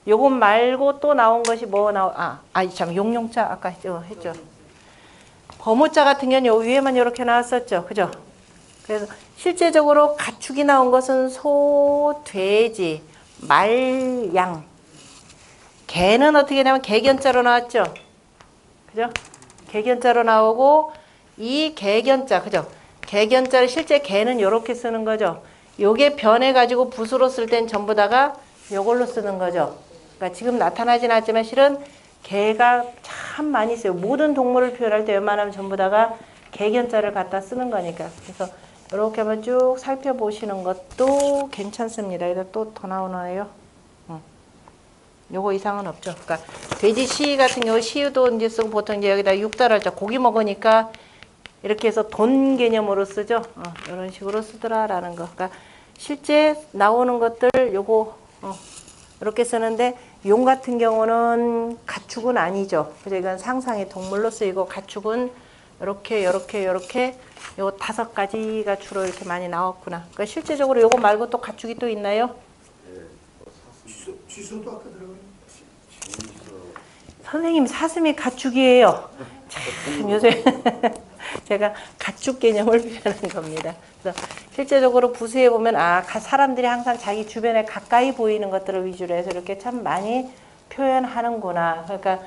요것 말고 또 나온 것이 뭐 참 용용자 아까 했죠. 범호자 같은 경우는 요 위에만 이렇게 나왔었죠. 그죠? 그래서 실제적으로 가축이 나온 것은 소, 돼지, 말, 양. 개는 어떻게 되냐면 개견자로 나왔죠. 그죠? 개견자로 나오고 이 개견자, 그죠? 개견자를 실제 개는 이렇게 쓰는 거죠. 요게 변해가지고 붓으로 쓸 땐 전부 다가 요걸로 쓰는 거죠. 그러니까 지금 나타나진 않지만 실은 개가 참 많이 써요. 모든 동물을 표현할 때 웬만하면 전부 다가 개견자를 갖다 쓰는 거니까. 그래서 이렇게 한번 쭉 살펴보시는 것도 괜찮습니다. 여기다 또 더 나오나요? 요거 이상은 없죠. 그러니까 돼지 시 같은 경우 시유도 이제 쓰고 보통 이제 여기다 육달할자 고기 먹으니까 이렇게 해서 돈 개념으로 쓰죠. 이런 식으로 쓰더라라는 거. 그러니까 실제 나오는 것들 요거 이렇게 쓰는데 용 같은 경우는 가축은 아니죠. 그래서 이건 상상의 동물로 쓰이고 가축은 이렇게 요 5가지가 주로 이렇게 많이 나왔구나. 그러니까 실제적으로 요거 말고 또 가축이 또 있나요? 쥐소도 아까 들어가요. 선생님 사슴이 가축이에요. 참 요새 제가 가축 개념을 표현하는 겁니다. 그래서 실제적으로 부수에 보면 사람들이 항상 자기 주변에 가까이 보이는 것들을 위주로 해서 이렇게 참 많이 표현하는구나. 그러니까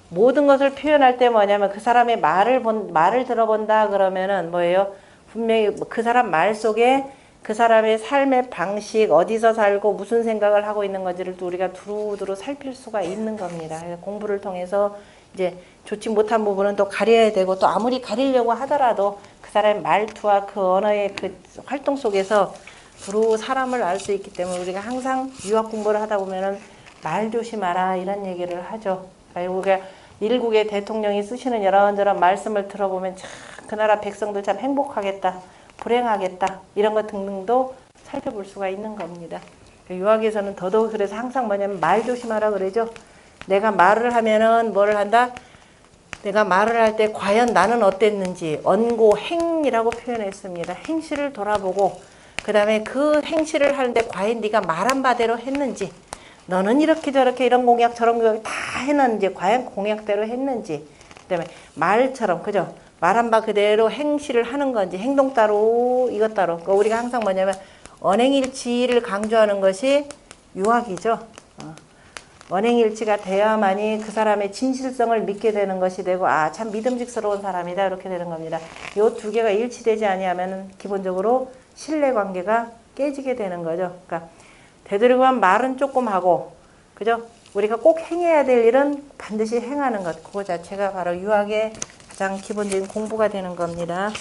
모든 것을 표현할 때 뭐냐면 그 사람의 말을 들어본다 그러면은 뭐예요? 분명히 그 사람 말 속에 그 사람의 삶의 방식, 어디서 살고 무슨 생각을 하고 있는 건지를 또 우리가 두루두루 살필 수가 있는 겁니다. 공부를 통해서 이제 좋지 못한 부분은 또 가려야 되고 또 아무리 가리려고 하더라도 그 사람의 말투와 그 언어의 그 활동 속에서 두루 사람을 알 수 있기 때문에 우리가 항상 유학 공부를 하다 보면은 말 조심하라 이런 얘기를 하죠. 우리가 일국의 대통령이 쓰시는 이런저런 말씀을 들어보면 참 그 나라 백성들 참 행복하겠다, 불행하겠다 이런 것 등등도 살펴볼 수가 있는 겁니다. 유학에서는 더더욱 그래서 항상 뭐냐면 말 조심하라 그러죠. 내가 말을 하면은 뭐를 한다? 내가 말을 할 때 과연 나는 어땠는지 언고 행이라고 표현했습니다. 행실을 돌아보고 그 다음에 그 행실을 하는데 과연 네가 말한 바대로 했는지 너는 이렇게 저렇게 이런 공약 저런 공약 다 해놨는지 과연 공약대로 했는지 그 다음에 말처럼 그죠? 말한 바 그대로 행실을 하는 건지 행동 따로 이것 따로 그러니까 우리가 항상 뭐냐면 언행일치를 강조하는 것이 유학이죠. 언행일치가 돼야만이 그 사람의 진실성을 믿게 되는 것이 되고 아 참 믿음직스러운 사람이다 이렇게 되는 겁니다. 이 두 개가 일치되지 아니하면 기본적으로 신뢰관계가 깨지게 되는 거죠. 그러니까 되도록이면 말은 조금 하고 그죠? 우리가 꼭 행해야 될 일은 반드시 행하는 것 그거 자체가 바로 유학의 가장 기본적인 공부가 되는 겁니다.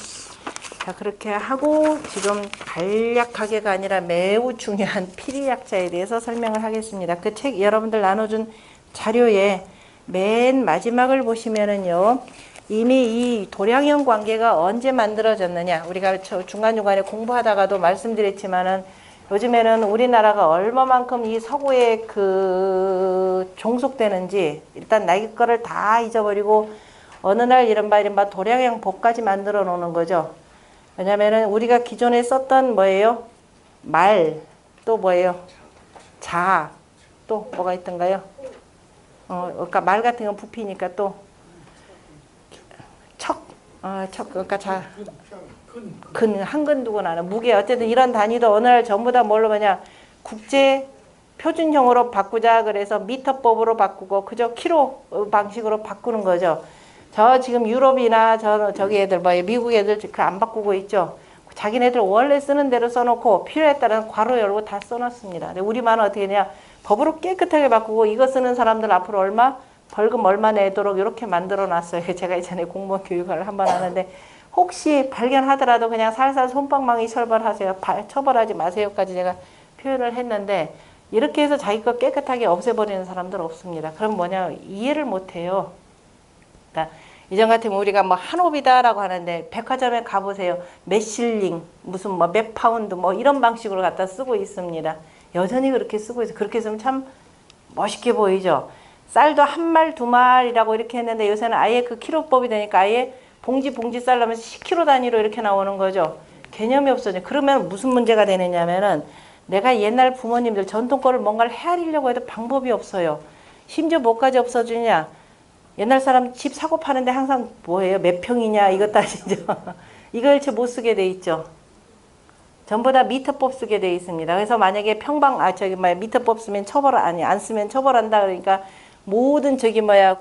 자 그렇게 하고 지금 간략하게가 아니라 매우 중요한 피리약자에 대해서 설명을 하겠습니다. 그 책 여러분들 나눠준 자료에 맨 마지막을 보시면은요 이미 이 도량형 관계가 언제 만들어졌느냐 우리가 중간중간에 공부하다가도 말씀드렸지만은 요즘에는 우리나라가 얼마만큼 이 서구에 그 종속되는지 일단 나기 거를 다 잊어버리고 어느 날 이른바 도량형 법까지 만들어 놓는 거죠. 왜냐면은 우리가 기존에 썼던 뭐예요? 말, 또 뭐예요? 자, 또 뭐가 있던가요? 그러니까 말 같은 건 부피니까 또 그러니까 자, 근, 한근 두고 나는 무게 어쨌든 이런 단위도 어느 날 전부 다 뭘로 그냥 국제 표준형으로 바꾸자 그래서 미터법으로 바꾸고 그저 키로 방식으로 바꾸는 거죠. 저 지금 유럽이나 저기 애들 뭐 미국 애들 그 안 바꾸고 있죠. 자기네들 원래 쓰는 대로 써놓고 필요에 따라서 괄호 열고 다 써놨습니다. 근데 우리만은 어떻게 했냐 법으로 깨끗하게 바꾸고 이거 쓰는 사람들 앞으로 얼마 벌금 얼마 내도록 이렇게 만들어 놨어요. 제가 이전에 공무원 교육을 한번 하는데 혹시 발견하더라도 그냥 살살 솜방망이 처벌하세요. 처벌하지 마세요까지 제가 표현을 했는데 이렇게 해서 자기 거 깨끗하게 없애버리는 사람들 없습니다. 그럼 뭐냐 이해를 못해요. 그러니까 이전 같으면 우리가 뭐 한옵이다라고 하는데 백화점에 가보세요. 몇 실링, 무슨 뭐 몇 파운드 뭐 이런 방식으로 갖다 쓰고 있습니다. 여전히 그렇게 쓰고 있어요. 그렇게 쓰면 참 멋있게 보이죠. 쌀도 한 말, 두 말이라고 이렇게 했는데 요새는 아예 그 키로법이 되니까 아예 봉지 쌀 나면서 10kg 단위로 이렇게 나오는 거죠. 개념이 없어져. 그러면 무슨 문제가 되느냐면은 내가 옛날 부모님들 전통 거를 뭔가를 헤아리려고 해도 방법이 없어요. 심지어 뭐까지 없어지냐. 옛날 사람 집 사고 파는데 항상 뭐예요? 몇 평이냐 이것 따지죠. 이거 일체 못 쓰게 돼 있죠. 전부 다 미터법 쓰게 돼 있습니다. 그래서 만약에 미터법 쓰면 안 쓰면 처벌한다 그러니까 모든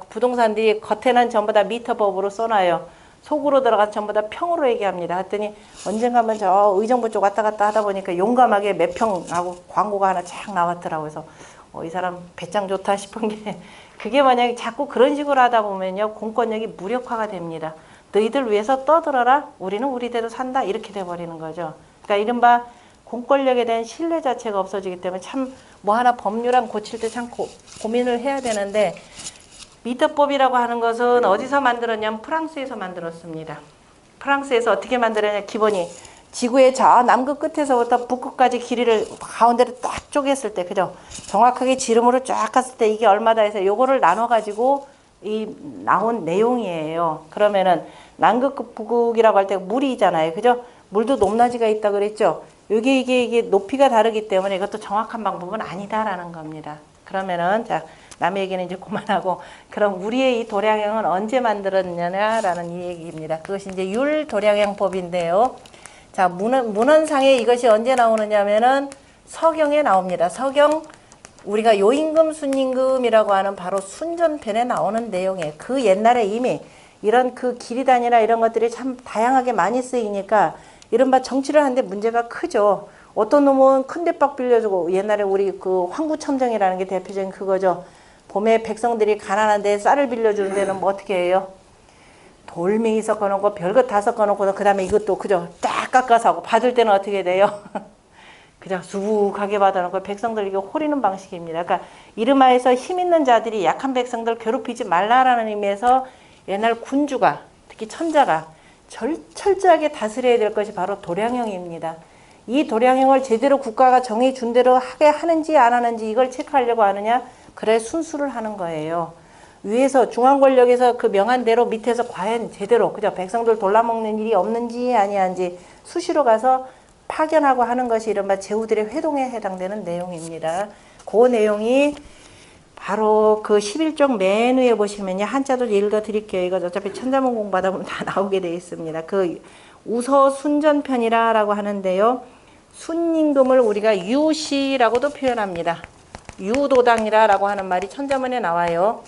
부동산들이 겉에는 전부 다 미터법으로 써놔요. 속으로 들어가서 전부 다 평으로 얘기합니다. 했더니 언젠가면 저 의정부 쪽 왔다 갔다 하다 보니까 용감하게 몇 평하고 광고가 하나 쫙 나왔더라고요. 그래서 이 사람 배짱 좋다 싶은 게 그게 만약에 자꾸 그런 식으로 하다 보면요 공권력이 무력화가 됩니다. 너희들 위해서 떠들어라 우리는 우리대로 산다 이렇게 돼버리는 거죠. 그러니까 이른바 공권력에 대한 신뢰 자체가 없어지기 때문에 참 뭐 하나 법률안 고칠 때 참 고민을 해야 되는데 미터법이라고 하는 것은 어디서 만들었냐면 프랑스에서 만들었습니다. 프랑스에서 어떻게 만들었냐 기본이 지구의 저 남극 끝에서부터 북극까지 길이를 가운데로 딱 쪼갰을 때 그죠? 정확하게 지름으로 쫙 갔을 때 이게 얼마다 해서 요거를 나눠 가지고 이 나온 내용이에요. 그러면은 남극 북극이라고 할 때 물이잖아요. 그죠? 물도 높낮이가 있다 그랬죠. 이게 높이가 다르기 때문에 이것도 정확한 방법은 아니다라는 겁니다. 그러면은 자 남의 얘기는 이제 그만하고 그럼 우리의 이 도량형은 언제 만들었냐라는 이 얘기입니다. 그것이 이제 율도량형법인데요. 자 문헌상에 이것이 언제 나오느냐면은 서경에 나옵니다. 서경 우리가 요임금 순임금이라고 하는 바로 순전편에 나오는 내용이에요. 그 옛날에 이미 이런 그 길이단이나 이런 것들이 참 다양하게 많이 쓰이니까 이른바 정치를 하는데 문제가 크죠. 어떤 놈은 큰 대박 빌려주고 옛날에 우리 그 황구첨정이라는 게 대표적인 그거죠. 봄에 백성들이 가난한데 쌀을 빌려주는 데는 뭐 어떻게 해요? 돌멩이 섞어놓고 별것 다 섞어놓고 그 다음에 이것도 그죠? 딱 깎아서 하고 받을 때는 어떻게 돼요? 그냥 수북하게 받아놓고 백성들 이게 호리는 방식입니다. 그러니까 이름하에서 힘 있는 자들이 약한 백성들 괴롭히지 말라라는 의미에서 옛날 군주가 특히 천자가 철저하게 다스려야 될 것이 바로 도량형입니다. 이 도량형을 제대로 국가가 정해준 대로 하게 하는지 안 하는지 이걸 체크하려고 하느냐? 그래 순수를 하는 거예요. 위에서 중앙 권력에서 그 명한 대로 밑에서 과연 제대로 그죠? 백성들 돌라먹는 일이 없는지 아니한지 수시로 가서 파견하고 하는 것이 이른바 제후들의 회동에 해당되는 내용입니다. 그 내용이 바로 그 11쪽 맨 위에 보시면요. 한자도 읽어 드릴게요. 이거 어차피 천자문 공부하다 보면 다 나오게 되어 있습니다. 그 우서순전편이라고 하는데요. 순임금을 우리가 유시라고도 표현합니다. 유도당이라고 하는 말이 천자문에 나와요.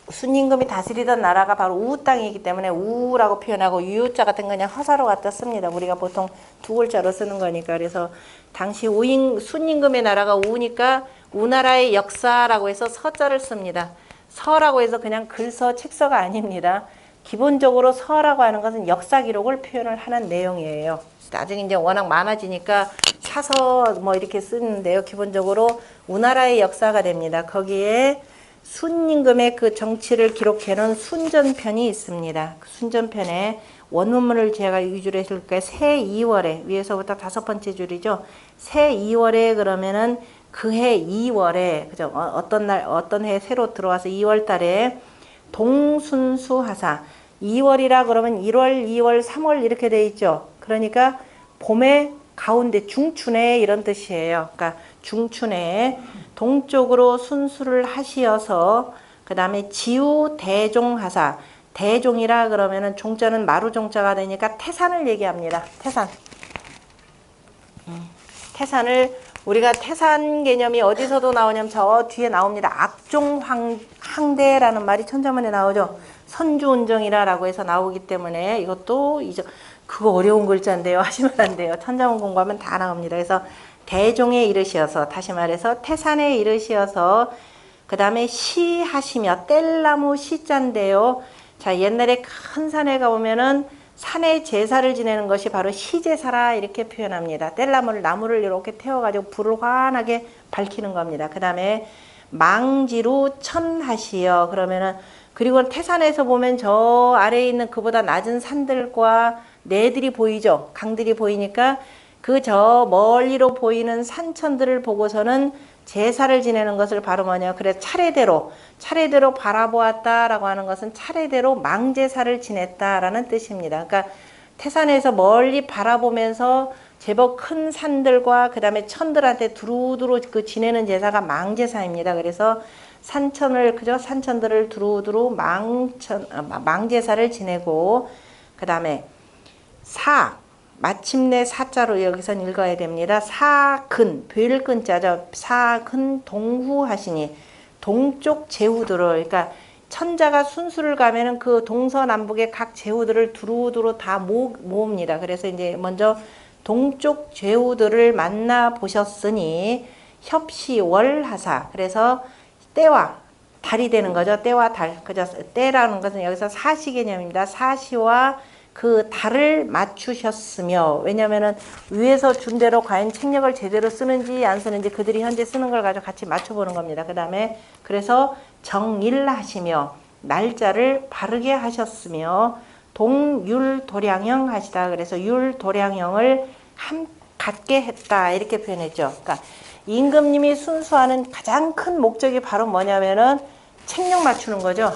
순임금이 다스리던 나라가 바로 우 땅이기 때문에 우라고 표현하고 유자 같은 거 그냥 화사로 갖다 씁니다. 우리가 보통 두 글자로 쓰는 거니까. 그래서 당시 순임금의 나라가 우니까 우나라의 역사라고 해서 서자를 씁니다. 서라고 해서 그냥 글서 책서가 아닙니다. 기본적으로 서라고 하는 것은 역사 기록을 표현을 하는 내용이에요. 나중에 이제 워낙 많아지니까 사서 뭐 이렇게 쓰는데요. 기본적으로 우나라의 역사가 됩니다. 거기에 순임금의 그 정치를 기록해놓은 순전편이 있습니다. 그 순전편에 원문을 제가 위주로 했을까요? 새 2월에 위에서부터 5번째 줄이죠. 새 2월에 그러면은 그해 2월에 그죠? 어떤 날 어떤 해 새로 들어와서 2월 달에 동순수하사 2월이라 그러면 1월, 2월, 3월 이렇게 돼 있죠. 그러니까 봄의 가운데 중춘에 이런 뜻이에요. 그러니까 중춘에 동쪽으로 순수를 하시어서 그 다음에 지우 대종하사 대종이라 그러면은 종자는 마루종자가 되니까 태산을 얘기합니다. 태산. 태산을 우리가 태산 개념이 어디서도 나오냐면 저 뒤에 나옵니다. 악종항대라는 말이 천자문에 나오죠. 선주운정이라고 해서 나오기 때문에 이것도 그거 어려운 글자인데요. 하시면 안 돼요. 천자문 공부하면 다 나옵니다. 그래서 대종에 이르시어서 다시 말해서 태산에 이르시어서 그 다음에 시하시며 뗄나무 시자인데요. 자 옛날에 큰 산에 가보면은 산에 제사를 지내는 것이 바로 시제사라 이렇게 표현합니다. 뗄나무를 나무를 이렇게 태워가지고 불을 환하게 밝히는 겁니다. 그 다음에 망지루 천하시여 그러면은 그리고 태산에서 보면 저 아래에 있는 그보다 낮은 산들과 내들이 보이죠. 강들이 보이니까 그 저 멀리로 보이는 산천들을 보고서는 제사를 지내는 것을 바로 뭐냐 그래 차례대로 바라보았다라고 하는 것은 차례대로 망제사를 지냈다라는 뜻입니다. 그러니까 태산에서 멀리 바라보면서 제법 큰 산들과 그 다음에 천들한테 두루두루 그 지내는 제사가 망제사입니다. 그래서 산천들을 두루두루 망제사를 지내고 그 다음에 마침내 사자로 여기선 읽어야 됩니다. 사근, 별근자죠. 사근 동후하시니 동쪽 제후들을 그러니까 천자가 순수를 가면은 그 동서남북의 각 제후들을 두루두루 다 모읍니다. 그래서 이제 먼저 동쪽 제후들을 만나 보셨으니 협시월하사 그래서 때와 달이 되는 거죠. 때와 달. 그죠? 때라는 것은 여기서 사시 개념입니다. 사시와 그 달을 맞추셨으며 왜냐면은 위에서 준 대로 과연 책력을 제대로 쓰는지 안 쓰는지 그들이 현재 쓰는 걸 가지고 같이 맞춰보는 겁니다. 그 다음에 그래서 정일하시며 날짜를 바르게 하셨으며 동율도량형 하시다. 그래서 율도량형을 같게 했다 이렇게 표현했죠. 그러니까 임금님이 순수하는 가장 큰 목적이 바로 뭐냐면은 책력 맞추는 거죠.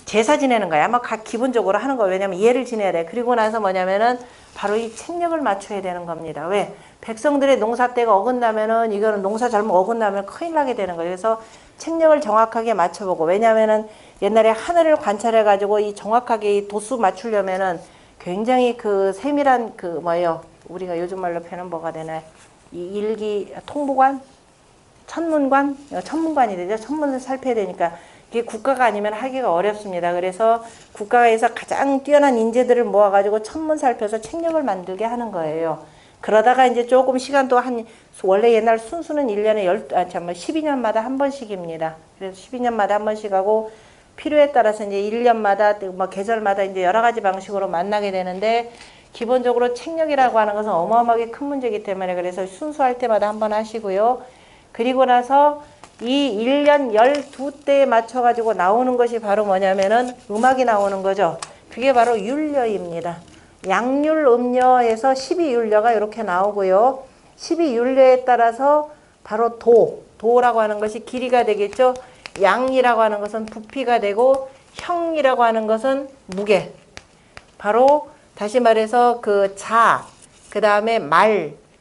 제사 지내는 거야. 아마 각 기본적으로 하는 거예요. 왜냐면 예를 지내야 돼. 그리고 나서 뭐냐면은 바로 이 책력을 맞춰야 되는 겁니다. 왜? 백성들의 농사 때가 어긋나면은 이거는 농사 잘못 어긋나면 큰일 나게 되는 거예요. 그래서 책력을 정확하게 맞춰보고 왜냐면은 옛날에 하늘을 관찰해 가지고 이 정확하게 이 도수 맞추려면은 굉장히 그 세밀한 그 뭐예요? 우리가 요즘 말로 표현은 뭐가 되나? 이 일기 통보관, 천문관이 되죠. 천문을 살펴야 되니까. 이게 국가가 아니면 하기가 어렵습니다. 그래서 국가에서 가장 뛰어난 인재들을 모아가지고 천문 살펴서 책력을 만들게 하는 거예요. 그러다가 이제 조금 시간도 원래 옛날 순수는 1년에 12년마다 한 번씩입니다. 그래서 12년마다 한 번씩 하고 필요에 따라서 이제 1년마다 뭐 계절마다 이제 여러 가지 방식으로 만나게 되는데 기본적으로 책력이라고 하는 것은 어마어마하게 큰 문제이기 때문에 그래서 순수할 때마다 한 번 하시고요. 그리고 나서 이 1년 12대에 맞춰가지고 나오는 것이 바로 뭐냐면은 음악이 나오는 거죠. 그게 바로 율려입니다. 양률 음려에서 12율려가 이렇게 나오고요. 12율려에 따라서 바로 도라고 하는 것이 길이가 되겠죠. 양이라고 하는 것은 부피가 되고 형이라고 하는 것은 무게. 바로 다시 말해서 그 그 다음에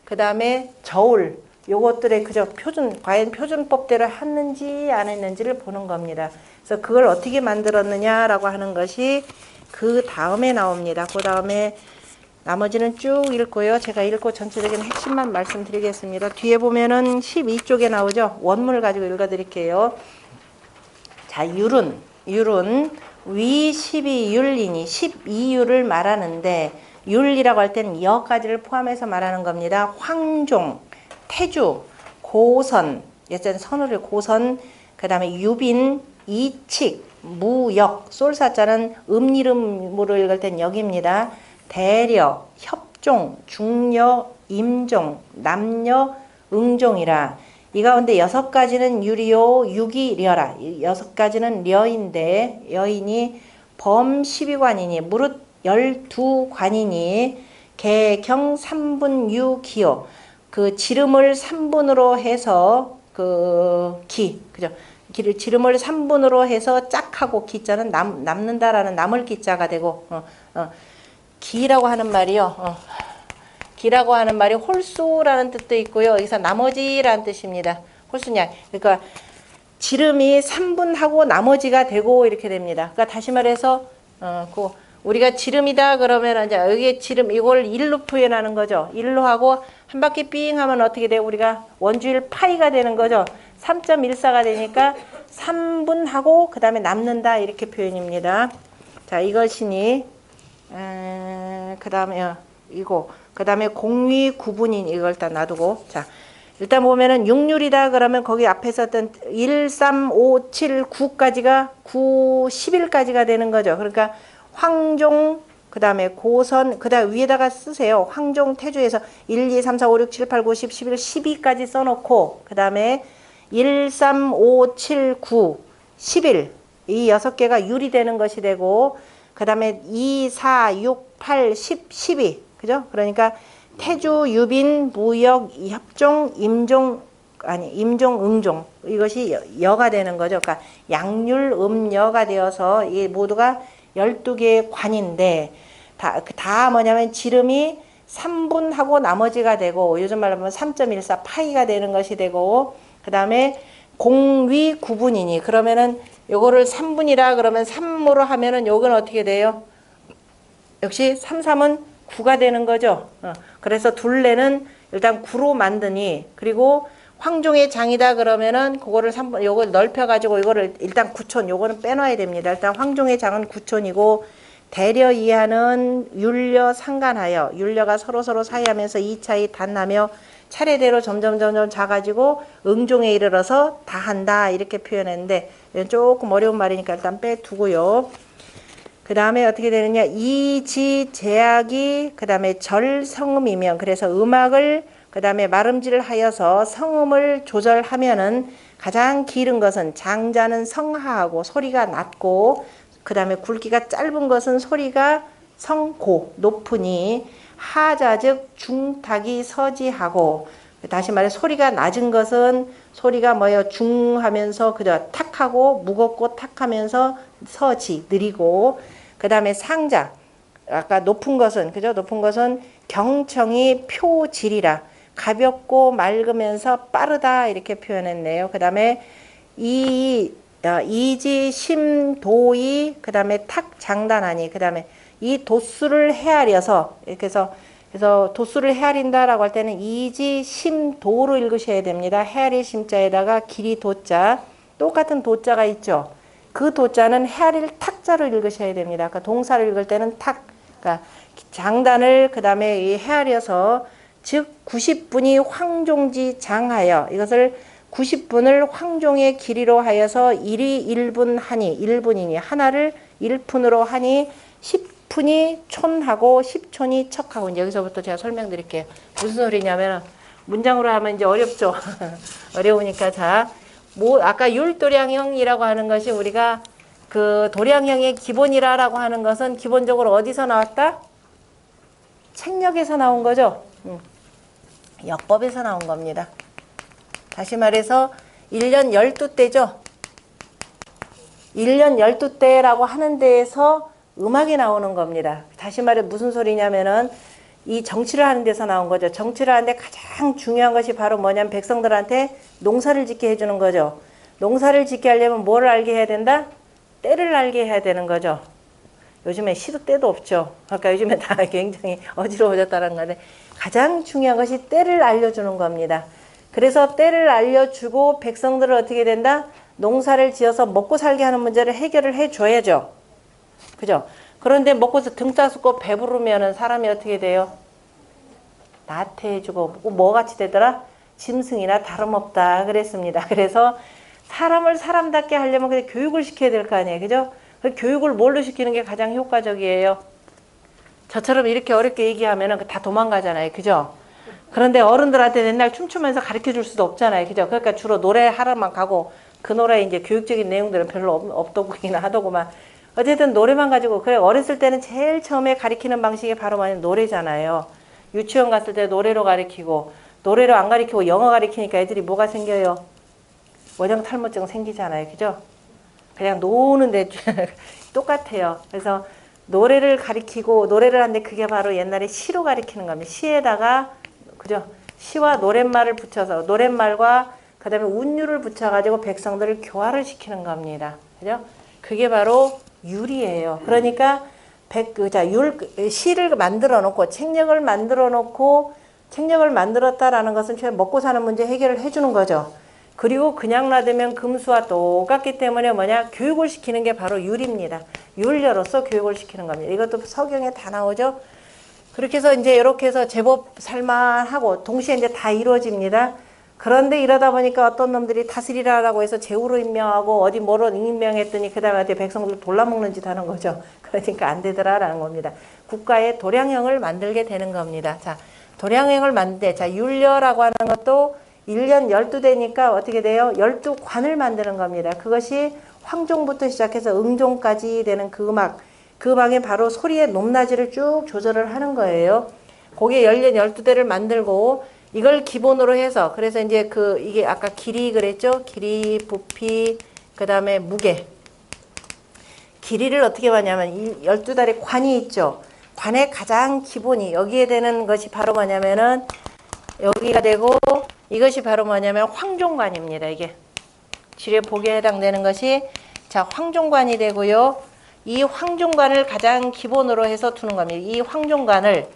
그 다음에 저울, 요것들의 그저 과연 표준법대로 했는지 안 했는지를 보는 겁니다. 그래서 그걸 어떻게 만들었느냐라고 하는 것이 그 다음에 나옵니다. 그 다음에 나머지는 쭉 읽고요. 제가 읽고 전체적인 핵심만 말씀드리겠습니다. 뒤에 보면은 12쪽에 나오죠. 원문을 가지고 읽어드릴게요. 자, 율은 위 12율이니 12율을 말하는데, 율이라고 할 때는 여까지를 포함해서 말하는 겁니다. 황종, 태주, 고선, 예전 선우를 고선, 그 다음에 유빈, 이칙, 무역, 쏠사자는 음이름으로 읽을 땐 역입니다. 대려, 협종, 중려, 임종, 남녀, 응종이라. 이 가운데 6가지는 유리요, 유기려라. 6가지는 려인데, 여인이 범 12관이니, 무릇 12관이니, 개경 3분 유기요. 그 지름을 3분으로 해서, 그죠? 지름을 3분으로 해서 짝하고 기자는 남는다라는 남을 기자가 되고, 기라고 하는 말이요. 기라고 하는 말이 홀수라는 뜻도 있고요. 여기서 나머지라는 뜻입니다. 홀수냐. 그러니까 지름이 3분하고 나머지가 되고 이렇게 됩니다. 그러니까 다시 말해서 우리가 지름이다 그러면 이제 여기 지름 이걸 일로 표현하는 거죠. 일로 하고 한 바퀴 삥 하면 어떻게 돼요? 우리가 원주일 파이가 되는 거죠. 3.14가 되니까 3분하고 그 다음에 남는다 이렇게 표현입니다. 자, 이것이니 그 다음에 그 다음에 공위 구분인 이걸 일단 놔두고, 자, 일단 보면은 6율이다 그러면 거기 앞에 썼던 1, 3, 5, 7, 9까지가 11까지가 되는 거죠. 그러니까 황종, 그 다음에 고선, 그 다음 위에다가 쓰세요. 황종, 태주에서 1, 2, 3, 4, 5, 6, 7, 8, 9, 10, 11, 12까지 써놓고, 그 다음에 1, 3, 5, 7, 9, 11. 이 6개가 율이 되는 것이 되고, 그 다음에 2, 4, 6, 8, 10, 12. 그죠? 그러니까 태주, 유빈, 무역, 협종, 임종, 응종. 이것이 여가 되는 거죠. 그러니까 양률, 음여가 되어서 이 모두가 12개의 관인데, 다 뭐냐면 지름이 3분하고 나머지가 되고, 요즘 말로 하면 3.14 파이가 되는 것이 되고, 그 다음에 공위 구분이니, 그러면은 요거를 3분이라 그러면 3으로 하면은 요건 어떻게 돼요? 역시 3, 3은 9가 되는 거죠. 그래서 둘레는 일단 9로 만드니, 그리고 황종의 장이다 그러면은 그거를 3분, 요걸 넓혀가지고 이거를 일단 9촌, 요거는 빼놔야 됩니다. 일단 황종의 장은 9촌이고, 대려 이하는 율려 상간하여, 율려가 서로 사이하면서 이 차이 단나며 차례대로 점점 작아지고 응종에 이르러서 다한다 이렇게 표현했는데, 조금 어려운 말이니까 일단 빼두고요. 그 다음에 어떻게 되느냐, 이지 제약이 그 다음에 절성음이면, 그래서 음악을 그 다음에 말음질을 하여서 성음을 조절하면은 가장 길은 것은 장자는 성하하고 소리가 낮고, 그 다음에 굵기가 짧은 것은 소리가 성고 높으니, 하자 즉 중탁이 서지하고, 다시 말해 소리가 낮은 것은 소리가 뭐예요? 중하면서 그저 탁하고 무겁고 탁하면서 서지 느리고, 그 다음에 상자 아까 높은 것은 그죠? 높은 것은 경청이 표질이라 가볍고 맑으면서 빠르다 이렇게 표현했네요. 그 다음에 이지 심도이, 그 다음에 탁 장단하니, 그 다음에 이 도수를 헤아려서 이렇게 해서 그래서 도수를 헤아린다라고 할 때는 이지 심도로 읽으셔야 됩니다. 헤아릴 심자에다가 길이 도자, 똑같은 도자가 있죠. 그 도자는 헤아릴 탁자로 읽으셔야 됩니다. 그러니까 동사를 읽을 때는 탁, 그러니까 장단을 그 다음에 헤아려서, 즉 90분이 황종지 장하여, 이것을 90분을 황종의 길이로 하여서 1이 1분 하니, 1분이니 하나를 1푼으로 하니 10푼이 촌하고 10촌이 척하고. 이제 여기서부터 제가 설명드릴게요. 무슨 소리냐면 문장으로 하면 이제 어렵죠. 어려우니까 자, 아까 율도량형이라고 하는 것이 우리가 그 도량형의 기본이라고 하는 것은 기본적으로 어디서 나왔다? 책력에서 나온 거죠. 역법에서 나온 겁니다. 다시 말해서 1년 12대죠. 1년 12대라고 하는 데에서 음악이 나오는 겁니다. 다시 말해 무슨 소리냐면은 이 정치를 하는 데서 나온 거죠. 정치를 하는데 가장 중요한 것이 바로 뭐냐면 백성들한테 농사를 짓게 해주는 거죠. 농사를 짓게 하려면 뭐를 알게 해야 된다? 때를 알게 해야 되는 거죠. 요즘에 시도 때도 없죠. 그러니까 요즘에 다 굉장히 어지러워졌다는 건데 가장 중요한 것이 때를 알려주는 겁니다. 그래서 때를 알려주고 백성들을 어떻게 된다? 농사를 지어서 먹고 살게 하는 문제를 해결을 해줘야죠. 그죠? 그런데 먹고서 등 따숩고 배부르면은 사람이 어떻게 돼요? 나태해지고 뭐같이 되더라? 짐승이나 다름없다 그랬습니다. 그래서 사람을 사람답게 하려면 그냥 교육을 시켜야 될 거 아니에요. 그죠? 그 교육을 뭘로 시키는 게 가장 효과적이에요? 저처럼 이렇게 어렵게 얘기하면은 다 도망가잖아요. 그죠? 그런데 어른들한테 맨날 춤추면서 가르쳐 줄 수도 없잖아요. 그죠? 그러니까 주로 노래 하러만 가고 그 노래 이제 교육적인 내용들은 별로 없더구나 하더구만. 어쨌든 노래만 가지고 그래 어렸을 때는 제일 처음에 가르치는 방식이 바로 뭐냐면 노래잖아요. 유치원 갔을 때 노래로 가르치고 노래로 안 가르치고 영어 가르치니까 애들이 뭐가 생겨요? 원형탈모증 생기잖아요. 그죠? 그냥 노는데 똑같아요. 그래서 노래를 가리키고 노래를 하는데 그게 바로 옛날에 시로 가리키는 겁니다. 시에다가 그죠? 시와 노랫말을 붙여서 노랫말과 그다음에 운율을 붙여가지고 백성들을 교화를 시키는 겁니다. 그죠? 그게 바로 율이에요. 그러니까 시를 만들어 놓고 책력을 만들어 놓고 책력을 만들었다라는 것은 먹고 사는 문제 해결을 해주는 거죠. 그리고 그냥 놔두면 금수와 똑같기 때문에 뭐냐? 교육을 시키는 게 바로 율입니다. 율녀로서 교육을 시키는 겁니다. 이것도 서경에 다 나오죠. 그렇게 해서 이제 이렇게 해서 제법 살만하고 동시에 이제 다 이루어집니다. 그런데 이러다 보니까 어떤 놈들이 다스리라라고 해서 제후로 임명하고 어디 뭐로 임명했더니 그 다음에 백성들 돌라먹는 짓 하는 거죠. 그러니까 안 되더라라는 겁니다. 국가의 도량형을 만들게 되는 겁니다. 자, 도량형을 만들 때, 자, 율려라고 하는 것도 1년 12대니까 어떻게 돼요? 12관을 만드는 겁니다. 그것이 황종부터 시작해서 응종까지 되는 그 음악, 그 음악에 바로 소리의 높낮이를 쭉 조절을 하는 거예요. 그게 1년 12대를 만들고 이걸 기본으로 해서 그래서 이제 이게 아까 길이 그랬죠? 길이, 부피, 그 다음에 무게. 길이를 어떻게 하냐면 12달의 관이 있죠. 관의 가장 기본이 여기에 되는 것이 바로 뭐냐면은 여기가 되고 이것이 바로 뭐냐면 황종관입니다. 이게 지뢰 복에 해당되는 것이 자 황종관이 되고요. 이 황종관을 가장 기본으로 해서 두는 겁니다. 이 황종관을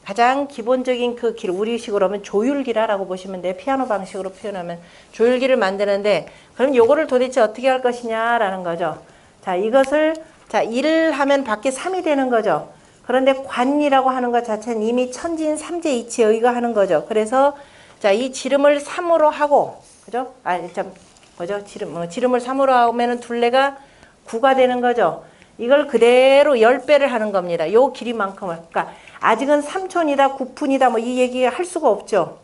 가장 기본적인 그 길, 우리식으로 하면 조율기라라고 보시면 돼요. 피아노 방식으로 표현하면 조율기를 만드는데 그럼 요거를 도대체 어떻게 할 것이냐라는 거죠. 자 이것을 자 1을 하면 밖에 3이 되는 거죠. 그런데 관이라고 하는 것 자체는 이미 천진 삼재 이치에 의거하는 거죠. 그래서 자 이 지름을 3으로 하고 그죠? 지름을 3으로 하면은 둘레가 9가 되는 거죠. 이걸 그대로 10배를 하는 겁니다. 요 길이만큼을. 그러니까 아직은 3촌이다, 9푼이다 뭐 이 얘기 할 수가 없죠.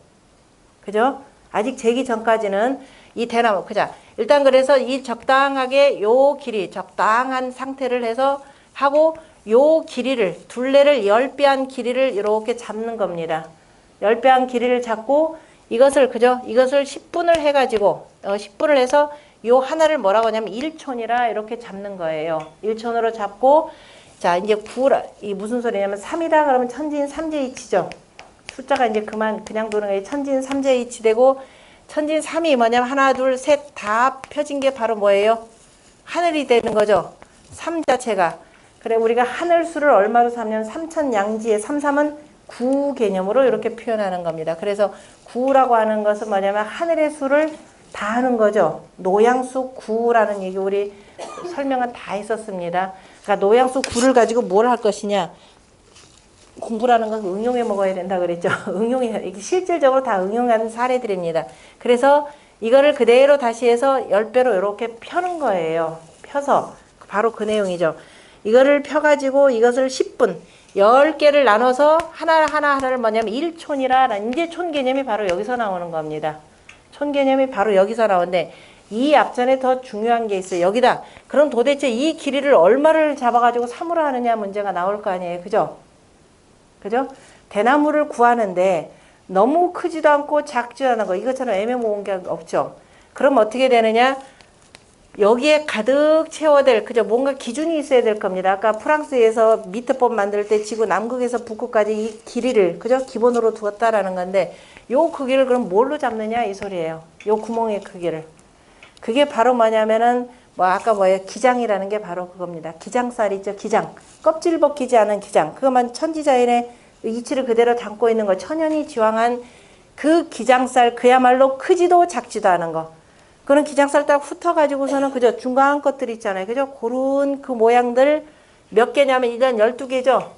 그죠? 아직 재기 전까지는 이 대나무, 그자. 일단 그래서 이 적당하게 요 길이, 적당한 상태를 해서 하고 요 길이를, 둘레를 10배한 길이를 이렇게 잡는 겁니다. 10배한 길이를 잡고 이것을, 그죠? 이것을 10분을 해가지고, 10분을 해서 요 하나를 뭐라고 하냐면 1촌이라 이렇게 잡는 거예요. 1촌으로 잡고, 자, 이제 9라, 이 무슨 소리냐면 3이다 그러면 천진 삼재이치죠. 숫자가 이제 그냥 도는 게 천진 삼재이치 되고, 천진 3이 뭐냐면 하나, 둘, 셋 다 펴진 게 바로 뭐예요? 하늘이 되는 거죠. 3 자체가. 그래, 우리가 하늘 수를 얼마로 삼냐면 삼천양지의 33은 9 개념으로 이렇게 표현하는 겁니다. 그래서 9라고 하는 것은 뭐냐면 하늘의 수를 다 하는 거죠. 노양수 9라는 얘기 우리 설명은 다 했었습니다. 그러니까 노양수 9를 가지고 뭘 할 것이냐. 공부라는 것은 응용해 먹어야 된다 그랬죠. 응용해, 실질적으로 다 응용하는 사례들입니다. 그래서 이거를 그대로 다시 해서 10배로 이렇게 펴는 거예요. 펴서 바로 그 내용이죠. 이거를 펴가지고 이것을 10분 10개를 나눠서 하나를 뭐냐면 1촌이라 이제 촌 개념이 바로 여기서 나오는 겁니다. 촌 개념이 바로 여기서 나오는데 이 앞전에 더 중요한 게 있어요. 여기다. 그럼 도대체 이 길이를 얼마를 잡아가지고 3으로 하느냐 문제가 나올 거 아니에요. 그죠? 그죠? 대나무를 구하는데 너무 크지도 않고 작지도 않은 거. 이것처럼 애매모호한 게 없죠. 그럼 어떻게 되느냐? 여기에 가득 채워야 그죠? 뭔가 기준이 있어야 될 겁니다. 아까 프랑스에서 미트법 만들 때 지구 남극에서 북극까지 이 길이를, 그죠? 기본으로 두었다라는 건데, 요 크기를 그럼 뭘로 잡느냐? 이 소리예요. 요 구멍의 크기를. 그게 바로 뭐냐면은, 아까 뭐예요? 기장이라는 게 바로 그겁니다. 기장살 있죠? 기장. 껍질 벗기지 않은 기장. 그것만 천지자연의 이치를 그대로 담고 있는 거. 천연이 지황한 그 기장살, 그야말로 크지도 작지도 않은 거. 그런 기장살 딱 훑어가지고서는 그죠? 중간 것들 있잖아요. 그죠? 그런 그 모양들 몇 개냐면 일단 12개죠?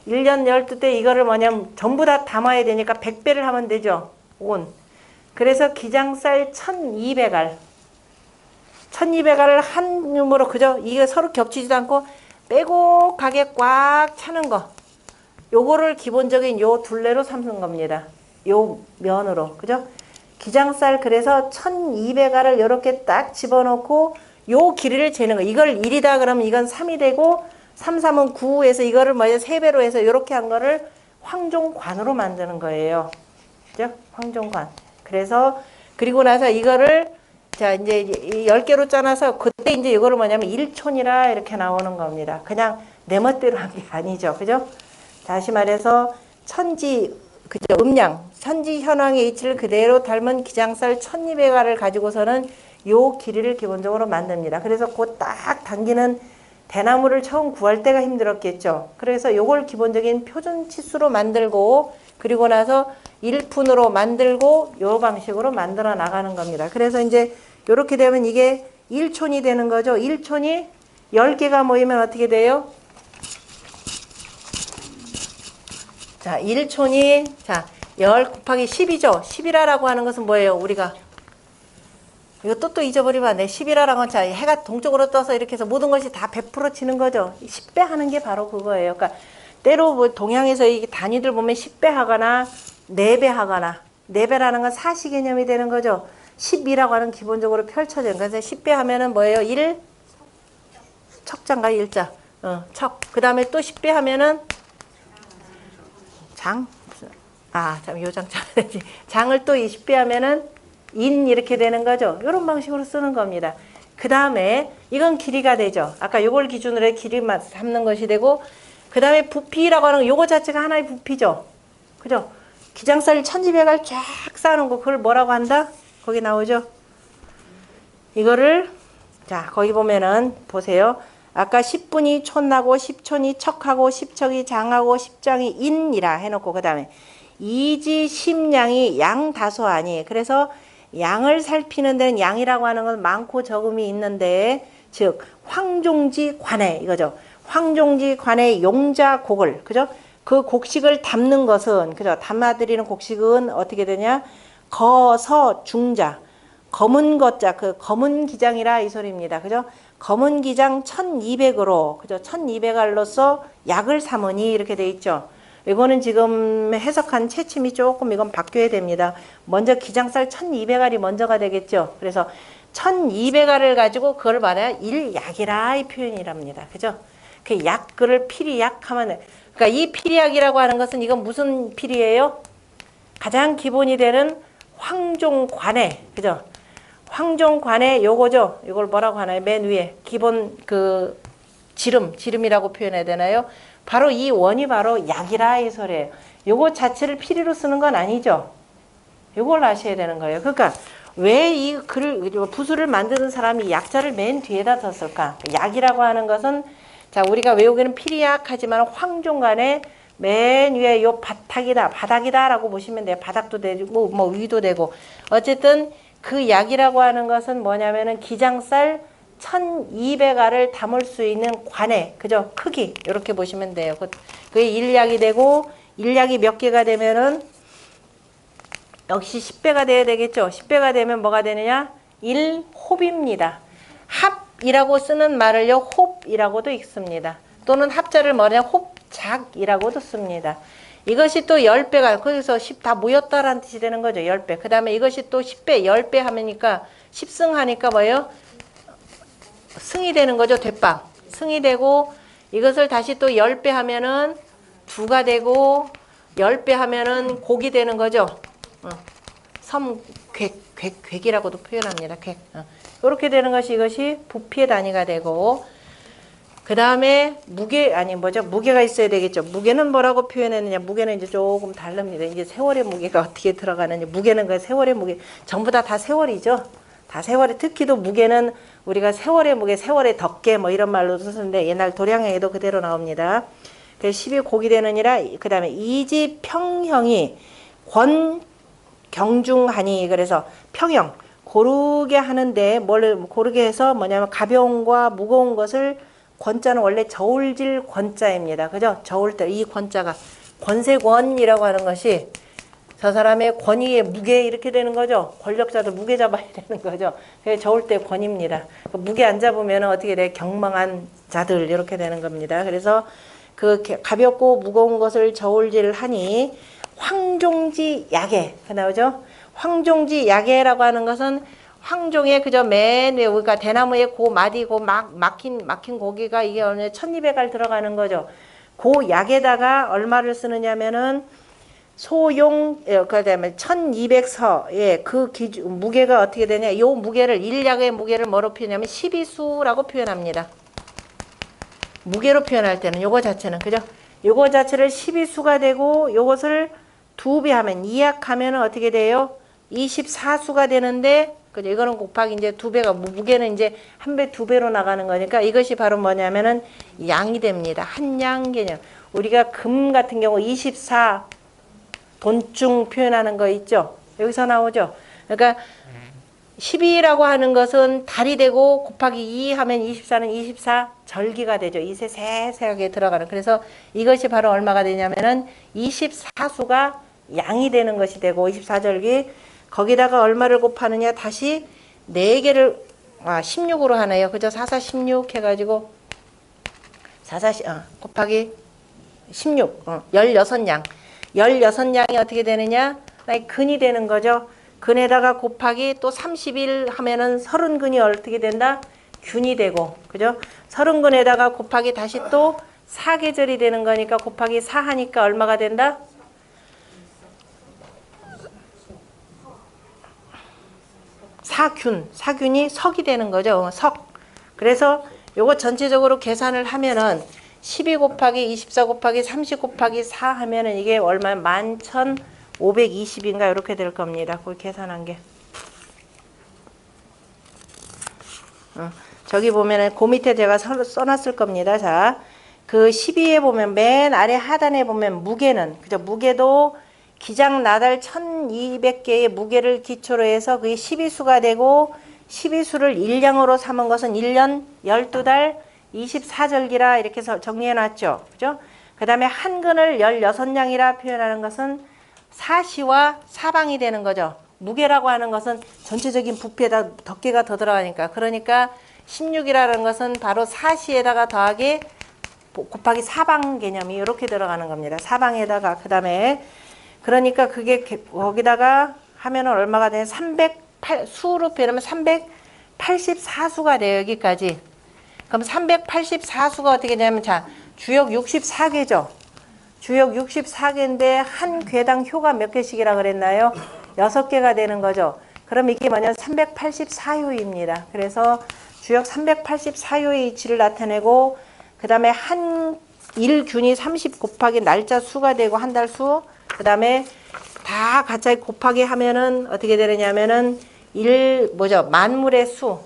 1년 12대 이거를 뭐냐면 전부 다 담아야 되니까 100배를 하면 되죠? 온. 그래서 기장살 1200알. 1200알을 한 줌으로 그죠? 이게 서로 겹치지도 않고 빼곡하게 꽉 차는 거. 요거를 기본적인 요 둘레로 삼는 겁니다. 요 면으로. 그죠? 기장살 그래서 1200알을 이렇게 딱 집어넣고 요 길이를 재는 거. 이걸 1이다 그러면 이건 3이 되고 3, 3은 9에서 이거를 뭐야 3배로 해서 이렇게 한 거를 황종관으로 만드는 거예요. 그죠? 황종관. 그래서 그리고 나서 이거를 자 이제 10개로 짜놔서 그때 이제 이거를 뭐냐면 1촌이라 이렇게 나오는 겁니다. 그냥 내 멋대로 한 게 아니죠. 그죠? 다시 말해서 천지 그죠? 음양, 천지 현황의 이치를 그대로 닮은 기장살 1200알을 가지고서는 요 길이를 기본적으로 만듭니다. 그래서 그 딱 당기는 대나무를 처음 구할 때가 힘들었겠죠. 그래서 요걸 기본적인 표준 치수로 만들고 그리고 나서 1푼으로 만들고 요 방식으로 만들어 나가는 겁니다. 그래서 이제 요렇게 되면 이게 1촌이 되는 거죠. 1촌이 10개가 모이면 어떻게 돼요? 자, 1촌이, 자, 10 곱하기 10이죠. 11하라고 하는 것은 뭐예요? 우리가. 이거 또 잊어버리면 안 돼. 11하라고 하면 자, 해가 동쪽으로 떠서 이렇게 해서 모든 것이 다 100% 치는 거죠. 10배 하는 게 바로 그거예요. 그러니까, 때로 뭐 동양에서 이 단위들 보면 10배 하거나, 4배 하거나, 4배라는 건 사시 개념이 되는 거죠. 12라고 하는 기본적으로 펼쳐져요. 그래서 10배 하면은 뭐예요? 1? 척자인가? 일자. 척. 그 다음에 또 10배 하면은, 장? 참, 요장 짜야지. 장을 또 20배 하면은 인 이렇게 되는 거죠. 이런 방식으로 쓰는 겁니다. 그 다음에 이건 길이가 되죠. 아까 요걸 기준으로 해 길이만 삼는 것이 되고 그 다음에 부피라고 하는 거 요거 자체가 하나의 부피죠. 그죠? 기장살 1200알 쫙 쌓아놓은 거 그걸 뭐라고 한다? 거기 나오죠. 이거를 자 거기 보면은 보세요. 아까 10분이 촌나고 10촌이 척하고 10척이 장하고 10장이 인이라 해놓고 그 다음에 이지 심양이 양다소하니 그래서 양을 살피는 데는 양이라고 하는 건 많고 적음이 있는데 즉 황종지 관해 이거죠. 황종지 관해 용자곡을 그죠? 그 곡식을 담는 것은 그죠? 담아드리는 곡식은 어떻게 되냐? 거서 중자 검은 것자 그 검은 기장이라 이 소리입니다. 그죠? 검은 기장 1200으로 그죠? 1200알로서 약을 삼으니 이렇게 돼 있죠. 이거는 지금 해석한 채침이 조금 이건 바뀌어야 됩니다. 먼저 기장살 1200알이 먼저가 되겠죠. 그래서 1200알을 가지고 그걸 말해야 일약이라 이 표현이랍니다. 그죠? 그 약, 그를 피리약 하면 그러니까 이 피리약이라고 하는 것은 이건 무슨 피리예요? 가장 기본이 되는 황종관해. 그죠? 황종관해 요거죠. 이걸 뭐라고 하나요? 맨 위에 기본 그 지름이라고 표현해야 되나요? 바로 이 원이 바로 약이라 이 소리예요. 요거 자체를 피리로 쓰는 건 아니죠. 요걸 아셔야 되는 거예요. 그러니까 왜 이 글을 부수를 만드는 사람이 약자를 맨 뒤에다 뒀을까? 약이라고 하는 것은 자 우리가 외우기는 피리약 하지만 황종간에 맨 위에 요 바닥이다라고 보시면 돼요. 바닥도 되고 뭐 위도 되고 어쨌든 그 약이라고 하는 것은 뭐냐면은 기장살 1200알을 담을 수 있는 관해, 그죠? 크기, 이렇게 보시면 돼요. 그게 일약이 되고, 일약이 몇 개가 되면은, 역시 10배가 돼야 되겠죠? 10배가 되면 뭐가 되느냐? 1홉입니다. 합이라고 쓰는 말을요, 홉이라고도 읽습니다. 또는 합자를 뭐냐? 홉작이라고도 씁니다. 이것이 또 10배가, 거기서 10 다 모였다라는 뜻이 되는 거죠. 10배. 그 다음에 이것이 또 10배, 10배 하면니까 10승하니까 뭐예요? 승이 되는 거죠. 대빵. 승이 되고 이것을 다시 또 10배 하면은 두가 되고 10배 하면은 곡이 되는 거죠. 객이라고도 표현합니다. 객. 이렇게 되는 것이 이것이 부피의 단위가 되고 그 다음에 무게가 있어야 되겠죠. 무게는 뭐라고 표현했느냐. 무게는 이제 조금 다릅니다. 이제 세월의 무게가 어떻게 들어가느냐. 무게는 그 세월의 무게 전부 다 세월이죠. 다 세월이 특히도 무게는 우리가 세월의 무게, 세월의 덕계 뭐 이런 말로 쓰는데 옛날 도량에도 그대로 나옵니다. 그래서 12곡이 되느니라. 그 다음에 이지 평형이 경중하니. 그래서 평형 고르게 하는데 뭘 고르게 해서 뭐냐면 가벼운과 무거운 것을 권자는 원래 저울질 권자입니다. 그죠? 저울 때 이 권자가 권세권이라고 하는 것이 저 사람의 권위의 무게 이렇게 되는 거죠. 권력자도 무게 잡아야 되는 거죠. 그게 저울 때 권입니다. 무게 안 잡으면 어떻게 돼? 경망한 자들 이렇게 되는 겁니다. 그래서 그 가볍고 무거운 것을 저울질 하니 황종지 야계 나오죠. 황종지 야계라고 하는 것은 황종의 그저 맨 위에 우리가 대나무에 고 마디 고 막힌 고기가 이게 어느 1200알 들어가는 거죠. 그 약에다가 얼마를 쓰느냐면은 소용 그다음에 1200서의 그 기준 무게가 어떻게 되냐? 요 무게를 일약의 무게를 뭐로 표현하냐면 12수라고 표현합니다. 무게로 표현할 때는 요거 자체는 그죠? 요거 자체를 12수가 되고 요것을 2배 하면 2약하면 어떻게 돼요? 24수가 되는데 그죠? 이거는 곱하기 이제 2배가 무게는 이제 1배, 2배로 나가는 거니까 이것이 바로 뭐냐면은 양이 됩니다. 한양 개념. 우리가 금 같은 경우 24 돈중 표현하는 거 있죠? 여기서 나오죠? 그러니까 12라고 하는 것은 달이 되고 곱하기 2 하면 24는 24 절기가 되죠. 이세 세세하게 들어가는. 그래서 이것이 바로 얼마가 되냐면은 24수가 양이 되는 것이 되고 24절기 거기다가 얼마를 곱하느냐 다시 4개를 16으로 하네요. 그죠? 44 16 해가지고 44 곱하기 16 16양 16양이 어떻게 되느냐 근이 되는 거죠. 근에다가 곱하기 또 31 하면은 30근이 어떻게 된다? 균이 되고 그죠? 30근에다가 곱하기 다시 또 4계절이 되는 거니까 곱하기 4 하니까 얼마가 된다? 사균이 석이 되는 거죠. 석. 그래서 요거 전체적으로 계산을 하면은 12 곱하기 24 곱하기 30 곱하기 4 하면은 이게 얼마 11,520인가 이렇게 될 겁니다. 그걸 계산한 게. 저기 보면은 그 밑에 제가 써놨을 겁니다. 자, 그 12에 보면 맨 아래 하단에 보면 무게는 그죠? 무게도 기장 나달 1200개의 무게를 기초로 해서 그게 12수가 되고 12수를 1량으로 삼은 것은 1년 12달 24절기라 이렇게 해서 정리해 놨죠. 그죠? 그 다음에 한 근을 16량이라 표현하는 것은 사시와 사방이 되는 거죠. 무게라고 하는 것은 전체적인 부피에다 덕계가 더 들어가니까. 그러니까 16이라는 것은 바로 사시에다가 더하기 곱하기 사방 개념이 이렇게 들어가는 겁니다. 사방에다가 그 다음에 그러니까 그게 거기다가 하면은 얼마가 되냐? 수로 표현하면 384수가 돼요. 여기까지. 그럼 384수가 어떻게 되냐면 자, 주역 64개죠. 주역 64개인데 한 궤당 효가 몇 개씩이라 그랬나요? 6개가 되는 거죠. 그럼 이게 뭐냐면 384효입니다. 그래서 주역 384효의 이치를 나타내고 그 다음에 한 일균이 30 곱하기 날짜 수가 되고 한 달 수. 그 다음에 다 같이 곱하기 하면은 어떻게 되느냐면은 만물의 수.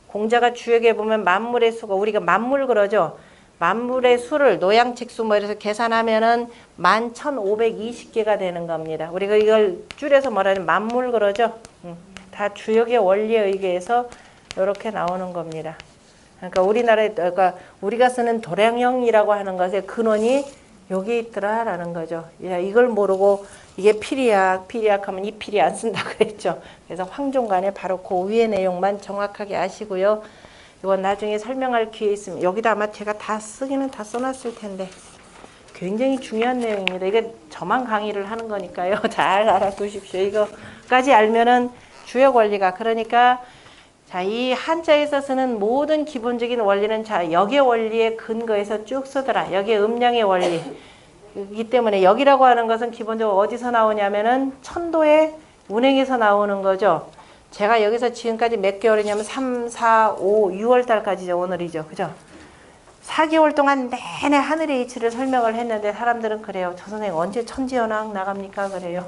공자가 주역에 보면 만물의 수가 우리가 만물 그러죠. 만물의 수를 노양칙수 뭐 이래서 계산하면은 11,520개가 되는 겁니다. 우리가 이걸 줄여서 뭐라면 만물 그러죠. 다 주역의 원리에 의해서 이렇게 나오는 겁니다. 그러니까 그러니까 우리가 쓰는 도량형이라고 하는 것의 근원이 여기 있더라라는 거죠. 이걸 모르고 이게 피리약 하면 이 피리 안 쓴다 그랬죠. 그래서 황종간에 바로 그 위의 내용만 정확하게 아시고요. 이건 나중에 설명할 기회 있으면 여기다 아마 제가 다 쓰기는 다 써놨을 텐데 굉장히 중요한 내용입니다. 이게 저만 강의를 하는 거니까요. 잘 알아두십시오. 이거까지 알면은 주역 원리가 그러니까 자, 이 한자에서 쓰는 모든 기본적인 원리는 자, 역의 원리에 근거해서 쭉 쓰더라. 역의 음량의 원리. 이기 때문에 역이라고 하는 것은 기본적으로 어디서 나오냐면은 천도의 운행에서 나오는 거죠. 제가 여기서 지금까지 몇 개월이냐면 3, 4, 5, 6월 달까지죠. 오늘이죠. 그죠? 4개월 동안 내내 하늘의 이치를 설명을 했는데 사람들은 그래요. 저 선생님 언제 천지연왕 나갑니까? 그래요.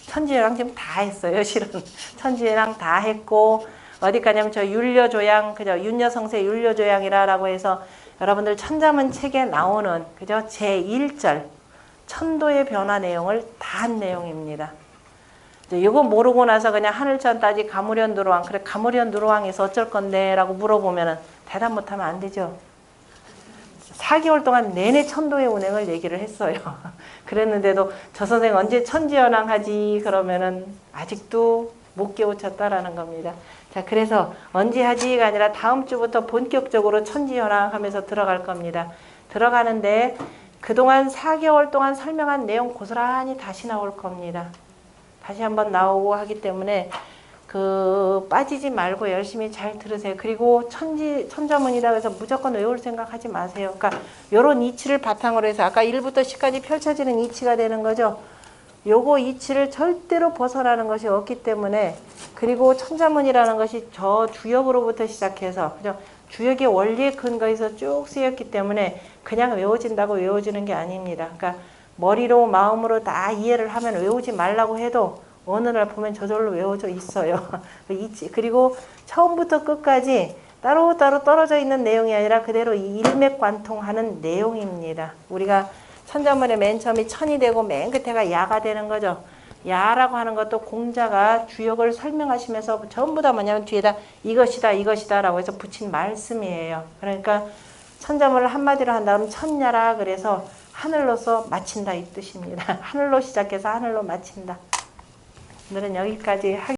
천지연왕 지금 다 했어요. 실은. 천지연왕 다 했고 어디 가냐면 저 율려조양, 그죠? 윤여성세 율려조양이라고 해서 여러분들 천자문 책에 나오는, 그죠? 제1절 천도의 변화 내용을 다 한 내용입니다. 이거 모르고 나서 그냥 하늘천 따지 가무련 누르왕, 그래 가무련 누르왕에서 어쩔 건데 라고 물어보면은 대답 못하면 안 되죠. 4개월 동안 내내 천도의 운행을 얘기를 했어요. 그랬는데도 저 선생 언제 천지연왕 하지? 그러면은 아직도 못 깨우쳤다라는 겁니다. 자, 그래서 언제 하지가 아니라 다음 주부터 본격적으로 천지연왕 하면서 들어갈 겁니다. 들어가는데 그동안 4개월 동안 설명한 내용 고스란히 다시 나올 겁니다. 다시 한번 나오고 하기 때문에 빠지지 말고 열심히 잘 들으세요. 그리고 천자문이다 해서 무조건 외울 생각하지 마세요. 그러니까 요런 이치를 바탕으로 해서 아까 1부터 10까지 펼쳐지는 이치가 되는 거죠. 요거 이치를 절대로 벗어나는 것이 없기 때문에, 그리고 천자문이라는 것이 저 주역으로부터 시작해서, 그죠? 주역의 원리에 근거해서 쭉 쓰였기 때문에 그냥 외워진다고 외워지는 게 아닙니다. 그러니까 머리로 마음으로 다 이해를 하면 외우지 말라고 해도 어느 날 보면 저절로 외워져 있어요. 그리고 처음부터 끝까지 따로따로 떨어져 있는 내용이 아니라 그대로 일맥관통하는 내용입니다. 우리가 천자문의 맨 처음이 천이 되고 맨 끝에가 야가 되는 거죠. 야라고 하는 것도 공자가 주역을 설명하시면서 전부 다 뭐냐면 뒤에다 이것이다 이것이다 라고 해서 붙인 말씀이에요. 그러니까 천자문을 한마디로 한다면 천야라 그래서 하늘로서 마친다 이 뜻입니다. 하늘로 시작해서 하늘로 마친다. 오늘은 여기까지